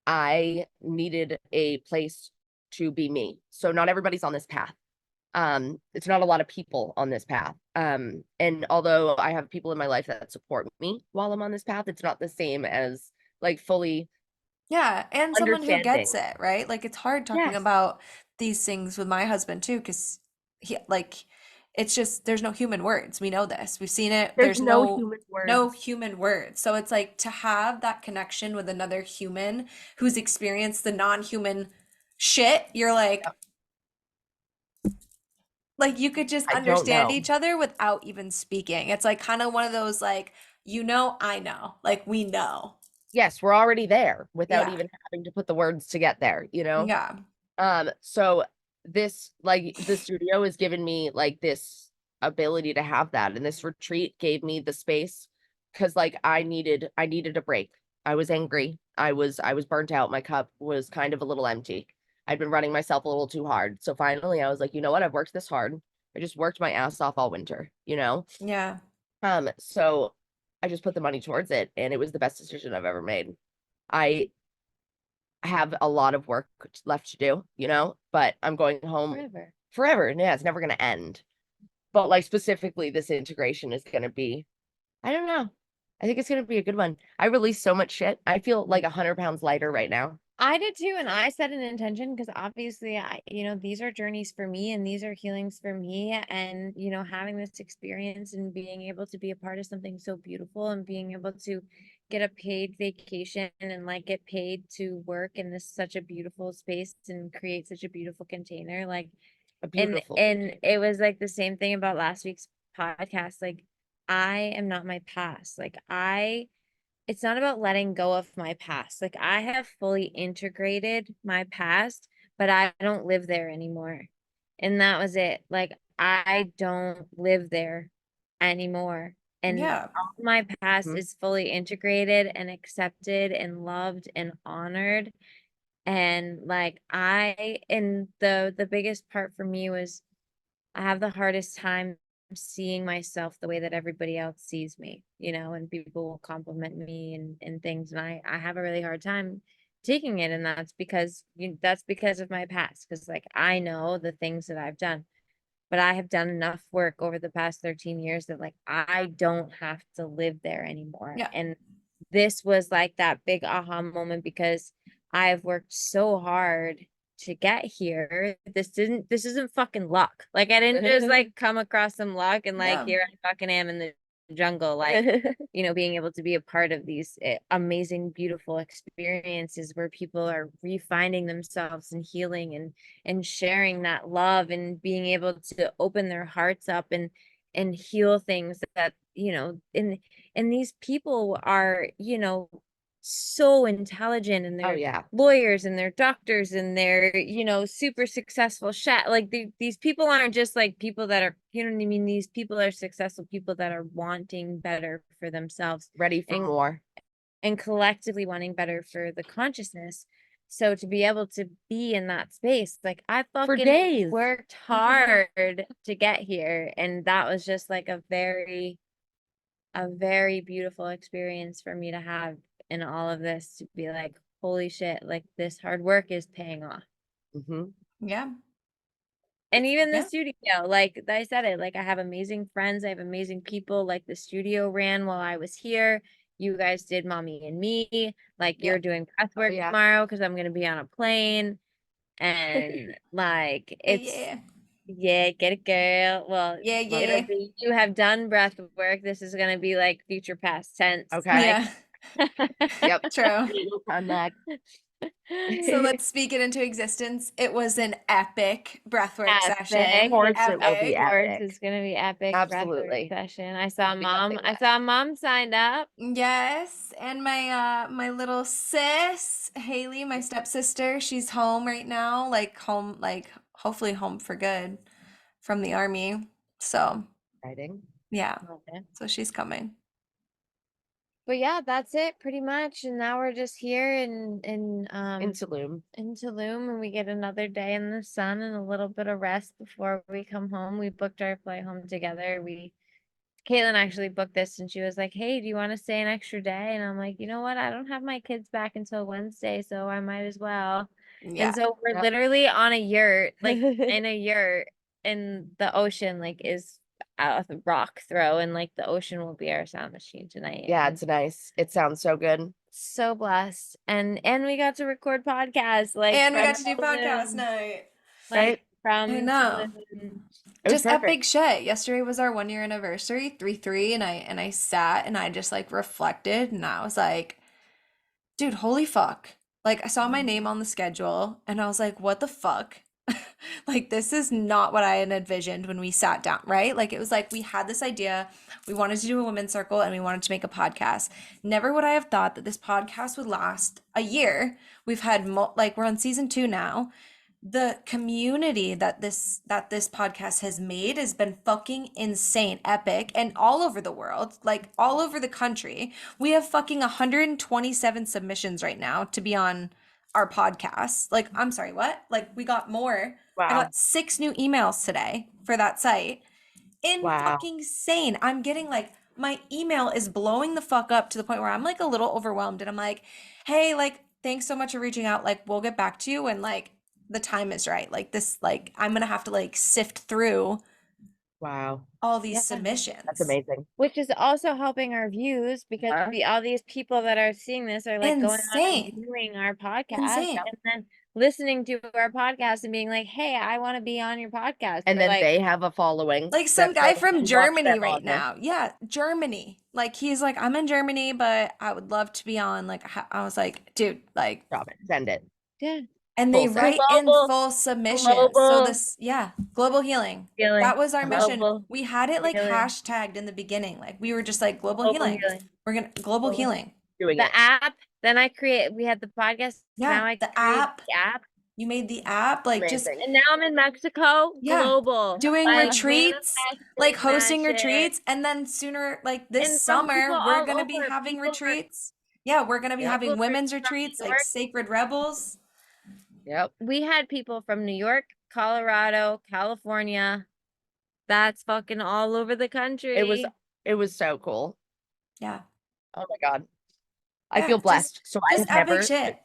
I needed a place to be me. So not everybody's on this path. It's not a lot of people on this path. And although I have people in my life that support me while I'm on this path, it's not the same as like fully Yeah, and someone who understanding. gets it, right? Like it's hard talking Yes, about these things with my husband too, because he like it's just there's no human words. We know this. We've seen it. there's There's no no human no words. human words. So it's like to have that connection with another human who's experienced the non-human shit, you're like you could just I don't understand know. each other without even speaking. It's like kind of one of those like, I know. Like we know. Yes, we're already there without Yeah. even having to put the words to get there. Yeah. So this like the studio has given me like this ability to have that, and this retreat gave me the space because like I needed a break. I was angry. I was burnt out. My cup was kind of a little empty. I'd been running myself a little too hard. So finally I was like, you know what? I've worked this hard. I just worked my ass off all winter. Yeah. So I just put the money towards it and it was the best decision I've ever made. I have a lot of work left to do, but I'm going home Forever. forever. And yeah, it's never going to end. But like specifically, this integration is going to be, I don't know. I think it's going to be a good one. I released so much shit. I feel like 100 pounds lighter right now. I did too, and I set an intention because obviously these are journeys for me and these are healings for me. And, having this experience and being able to be a part of something so beautiful and being able to get a paid vacation and like get paid to work in this such a beautiful space and create such a beautiful container. Like, A and beautiful. and it was like the same thing about last week's podcast. Like, I am not my past. It's not about letting go of my past. Like I have fully integrated my past, but I don't live there anymore. And that was it. Like I don't live there anymore. And Yeah. all my past Mhm. is fully integrated and accepted and loved and honored. And the biggest part for me was I have the hardest time seeing myself the way that everybody else sees me, and people will compliment me and things. And I have a really hard time taking it. And that's because of my past. Cause like I know the things that I've done, but I have done enough work over the past 13 years that like I don't have to live there anymore. Yeah. And this was like that big aha moment because I've worked so hard to get here. This isn't fucking luck. Like I didn't just like come across some luck and like Yeah. here I fucking am in the jungle, like being able to be a part of these amazing, beautiful experiences where people are refinding themselves and healing and sharing that love and being able to open their hearts up and heal things that and these people are so intelligent and Oh they're yeah. lawyers and they're doctors and they're super successful like these people aren't just like people that are what I mean, these people are successful people that are wanting better for themselves Ready for more. and collectively wanting better for the consciousness. So to be able to be in that space, like I For fucking days. worked hard to get here, and that was just like a very beautiful experience for me to have in all of this, to be like, holy shit, like this hard work is paying off. Mm-hmm. Yeah. And even the Yeah. studio, like I said it, like I have amazing friends, I have amazing people. Like the studio ran while I was here. You guys did Mommy and Me. Like you're doing breath work yeah. tomorrow because I'm gonna be on a plane. And like it's Yeah. get it, girl. Well, Yeah. Love it. Yeah. you have done breath work. This is gonna be like future past tense. Okay. Yeah. Yep. True. I'm back. So let's speak it into existence. It was an epic breathwork Epic. session. Of course it will be Of course, epic. it's gonna be epic breathwork Absolutely. session. I saw Be mom. nothing I less. saw mom signed up. Yes, and my little sis, Haley, my stepsister, she's home right now, like home, like hopefully home for good from the army. So, Exciting. yeah. Okay. So she's coming. But yeah, that's it pretty much. And now we're just here In Tulum. in Tulum, and we get another day in the sun and a little bit of rest before we come home. We booked our flight home together. Caitlin actually booked this and she was like, hey, do you want to stay an extra day? And I'm like, you know what? I don't have my kids back until Wednesday, so I might as well. Yeah. And so we're Yep. literally on a yurt, like in a yurt, and the ocean like is out of rock throw, and like the ocean will be our sound machine tonight. Yeah, And it's nice. It sounds so good. so blessed. And we got to record podcasts like And we from got to do podcast Tulum, night. Right? from I know. Tulum. It was Just epic perfect. shit. Yesterday was our 1 year anniversary, 3-3, and I sat and I just like reflected and I was like, dude, holy fuck. Like, I saw my name on the schedule and I was like, what the fuck? Like, this is not what I had envisioned when we sat down, right? Like, it was like we had this idea. We wanted to do a women's circle and we wanted to make a podcast. Never would I have thought that this podcast would last a year. We've had, like, we're on season 2 now. The community that this podcast has made has been fucking insane, epic, and all over the world, like all over the country. We have fucking 127 submissions right now to be on our podcast. Like, I'm sorry, what? Like, we got more. I Wow. got 6 new emails today for that site. Wow. Fucking sane. I'm getting like my email is blowing the fuck up to the point where I'm like a little overwhelmed and I'm like, hey, like, thanks so much for reaching out. Like, we'll get back to you when like the time is right. Like this, like I'm gonna have to like sift through Wow. all these Yeah. That's submissions. amazing. Which is also helping our views because all these people that are seeing this are like going on and Insane. viewing our podcast Insane. and then listening to our podcast and being like, hey, I want to be on your podcast. And Or then like, they have a following. Like some guy from loves Germany them right on there. now. Yeah, Germany. Like he's like, I'm in Germany, but I would love to be on. Like I was like, dude, like, Stop it. Send it. yeah, and they Full send. write in Global- full submissions. So global this, yeah, global healing. healing. That was our mission. Global We had it like healing. hashtagged in the beginning. Like we were just like global Global healing. healing. We're gonna global Global healing. Doing The it. app. Then we had the podcast. Yeah, Now I the created app. the app. You made the app, like just Amazing. And now I'm in Mexico. Yeah. Global. doing I'm retreats, manifesting like that hosting shit. retreats, and then sooner, like this And from summer, people we're all gonna be over, having people retreats. Yeah, we're gonna be Yep. having People women's from New retreats, like York. Sacred Rebels. Yep. We had people from New York, Colorado, California. That's fucking all over the country. It was so cool. Yeah. Oh my God. I Yeah, feel blessed. So I just have epic never shit.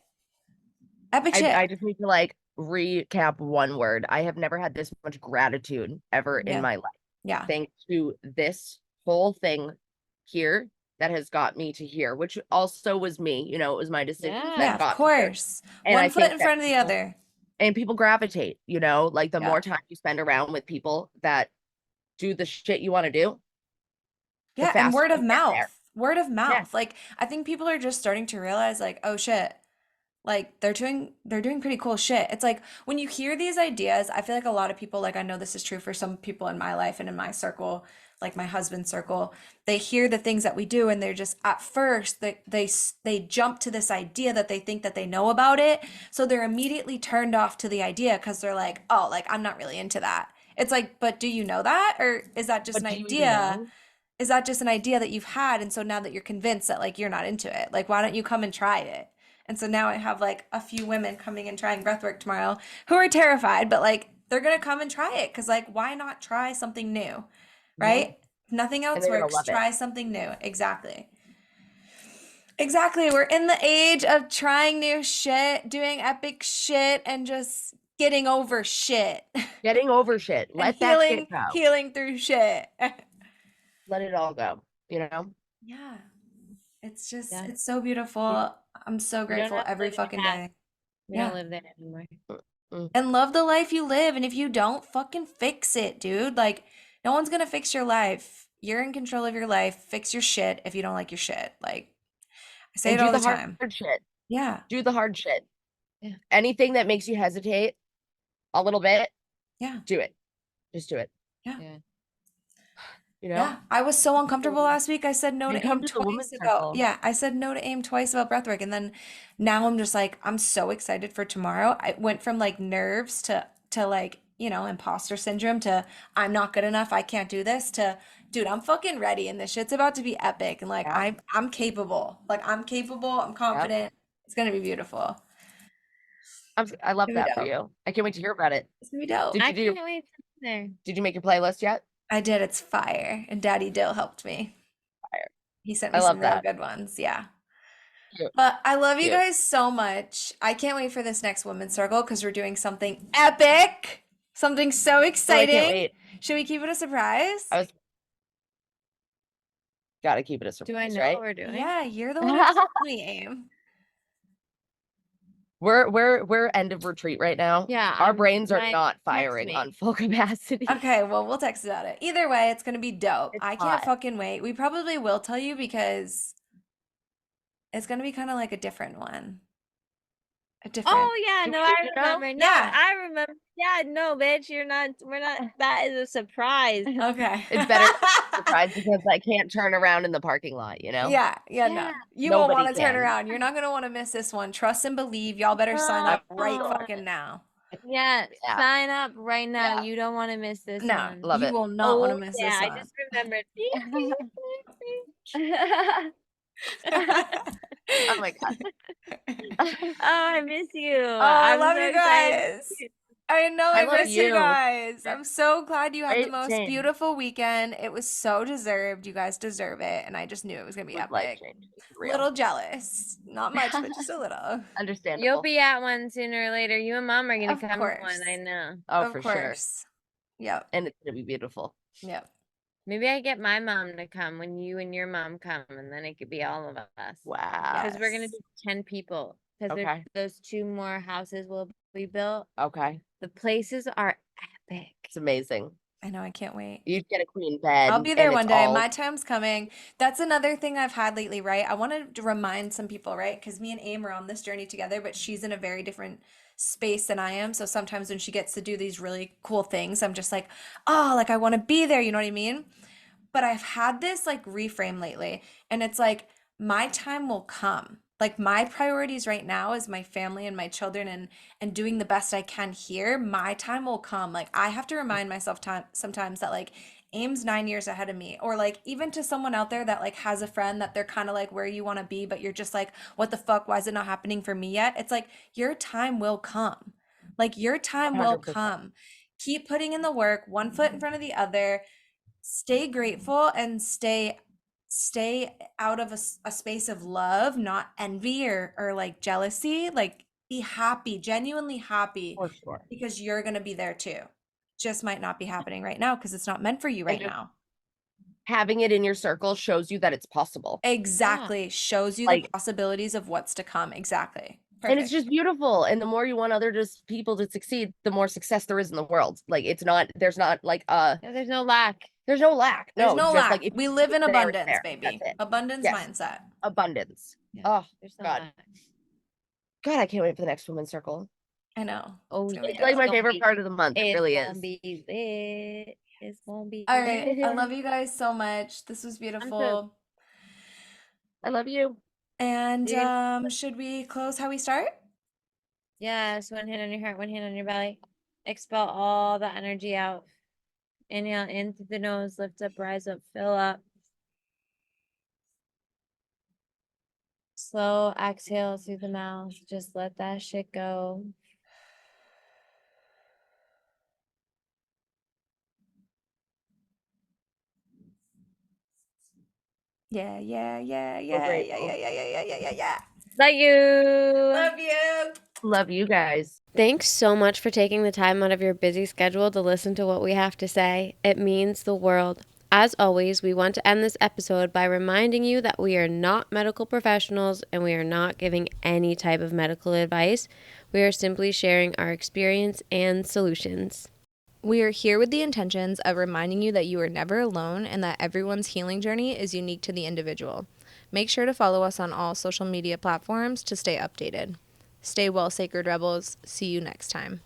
Epic shit. I just need to like recap one word. I have never had this much gratitude ever Yeah. in my life. Yeah. Thanks to this whole thing here, that has got me to here, which also was me. You know, it was my decisions Yeah. Yeah, that of got me here. course. And I One foot think in that front of the other. people gravitate, you know, like the Yeah. more time you spend around with people that do the shit you want to do, the Yeah, and faster word you of get there. mouth. Word of Yeah. mouth. Like I think people are just starting to realize like, oh shit, like they're doing pretty cool shit. It's like when you hear these ideas, I feel like a lot of people, like I know this is true for some people in my life and in my circle, like my husband's circle, they hear the things that we do and they're just at first they jump to this idea that they think that they know about it. So they're immediately turned off to the idea because they're like, oh, like I'm not really into that. It's like, but do you know that? Or is that just But an do you even idea? know? Is that just an idea that you've had? And so now that you're convinced that like you're not into it, like why don't you come and try it? And so now I have like a few women coming and trying breathwork tomorrow who are terrified, but like they're gonna come and try it because like why not try something new, Mhm. right? If nothing And else they're gonna works, love it. try something new. Exactly. Exactly. We're in the age of trying new shit, doing epic shit, and just getting over shit Getting over shit. and Let that shit go. healing through shit. Let it all go. You know? Yeah. It's just, Yeah. it's so beautiful. We I'm so we don't grateful have to every live in the fucking past. day. We Yeah. don't live there anymore. Mm. And love the life you live. And if you don't, fucking fix it, dude. Like, no one's gonna fix your life. You're in control of your life. Fix your shit if you don't like your shit. Like, I say And it do all the the hard time. shit. Yeah. Do the hard shit. Yeah. Anything that makes you hesitate a little bit, Yeah. do it. Just do it. Yeah. Yeah. You know? Yeah. I was so uncomfortable last week. I said no And to come AIM to the twice women's about, circle. yeah, I said no to AIM twice about breathwork. And then now I'm just like, I'm so excited for tomorrow. I went from like nerves to like, you know, imposter syndrome to I'm not good enough. I can't do this to dude, I'm fucking ready and this shit's about to be epic. And like Yeah. I'm capable. Like I'm capable. I'm Yeah. confident. It's gonna be beautiful. I love It's gonna be that for dope. you. I can't wait to hear about it. It's gonna be dope. Did I you do can't wait to be there. did you make your playlist yet? I did. It's fire. And Daddy Dill helped me. Fire. He sent I me some love real that. good ones. Yeah. Cute. But I love you Cute. guys so much. I can't wait for this next women's circle because we're doing something epic, something so Oh, I can't exciting. wait. Should we keep it a surprise? I was gotta keep it a Do I surprise, know right? what we're doing? Yeah, you're the one who told me, Aim. We're end of retreat right now. Yeah, Our brains are not text firing me. on full capacity. Okay, well, we'll text about it. Either way, it's gonna be dope. It's I can't hot. fucking wait. We probably will tell you because it's gonna be kind of like a different one. A different. Oh yeah, Do no, we I need to know? remember. No, Yeah. I remember. Yeah, no, bitch, we're not. That is a surprise. Okay. It's better to be surprised because I can't turn around in the parking lot, you know? Yeah, no. Yeah. You won't Nobody want to turn can. around. You're not gonna want to miss this one. Trust and believe. Y'all better sign up right No. fucking now. Yeah, Yeah. sign up right now. Yeah. You don't want to miss this No, one. Love you it. will not want to Oh miss yeah, this I one. just remembered. Oh my God. Oh, I miss you. Oh, I I'm love so you excited. guys. I know I I love miss you you. guys. I'm so glad you had the Right? most Same. beautiful weekend. It was so deserved. You guys deserve it. And I just knew it was gonna be It was life epic. changing. Real. Little jealous. Not much, but just a little. Understandable. You'll be at one sooner or later. You and mom are gonna Of come to course. one. I know. Oh, Of for sure. course. Yep. And it's gonna be beautiful. Yep. Maybe I get my mom to come when you and your mom come, and then it could be all of us. Wow. Because we're gonna Yes. do 10 people. Because Okay. those 2 more houses will be built. Okay. The places are epic. It's amazing. I know, I can't wait. You get a queen bed. I'll be there and one it's day. all My time's coming. That's another thing I've had lately, right? I wanted to remind some people, right? Because me and Aim are on this journey together, but she's in a very different space than I am. So sometimes when she gets to do these really cool things, I'm just like, oh, like I want to be there. You know what I mean? But I've had this like reframe lately, and it's like my time will come. Like my priorities right now is my family and my children and doing the best I can here. My time will come. Like I have to remind myself time sometimes that like Aim's 9 years ahead of me, or like even to someone out there that like has a friend that they're kind of like where you want to be, but you're just like, what the fuck? Why is it not happening for me yet? It's like your time will come. Like your time will 100%. come. Keep putting in the work, one foot in front of the other. Stay grateful and stay out of a space of love, not envy or like jealousy. Like be happy, genuinely happy, For sure. because you're going to be there too. Just might not be happening right now because it's not meant for you right just now. having it in your circle shows you that it's possible. Exactly. Shows you the Like- possibilities of what's to come. Exactly. And it's Perfect. just beautiful. And the more you want other just people to succeed, the more success there is in the world. Like there's not like Yeah, there's no lack. there's no lack. There's No, no just lack. like if We live in it's there, it's abundance, there. baby. That's it. Abundance Yes. mindset. Abundance. Yeah, Oh there's no God. lack. God, I can't wait for the next women's circle. I know. Oh, It's gonna be It's like dope. my gonna favorite be- part of the month. It It's really gonna is. be lit. It's gonna be All right. I lit. love you guys so much. This was beautiful. I love you. And You- should we close how we start? Yes, one hand on your heart, one hand on your belly. Expel all the energy out. Inhale in through the nose, lift up, rise up, fill up. Slow exhale through the mouth. Just let that shit go. Yeah, yeah, yeah, yeah, grateful. yeah. Love you. Love you. Love you guys. Thanks so much for taking the time out of your busy schedule to listen to what we have to say. It means the world. As always, we want to end this episode by reminding you that we are not medical professionals and we are not giving any type of medical advice. We are simply sharing our experience and solutions. We are here with the intentions of reminding you that you are never alone and that everyone's healing journey is unique to the individual. Make sure to follow us on all social media platforms to stay updated. Stay well, Sacred Rebels. See you next time.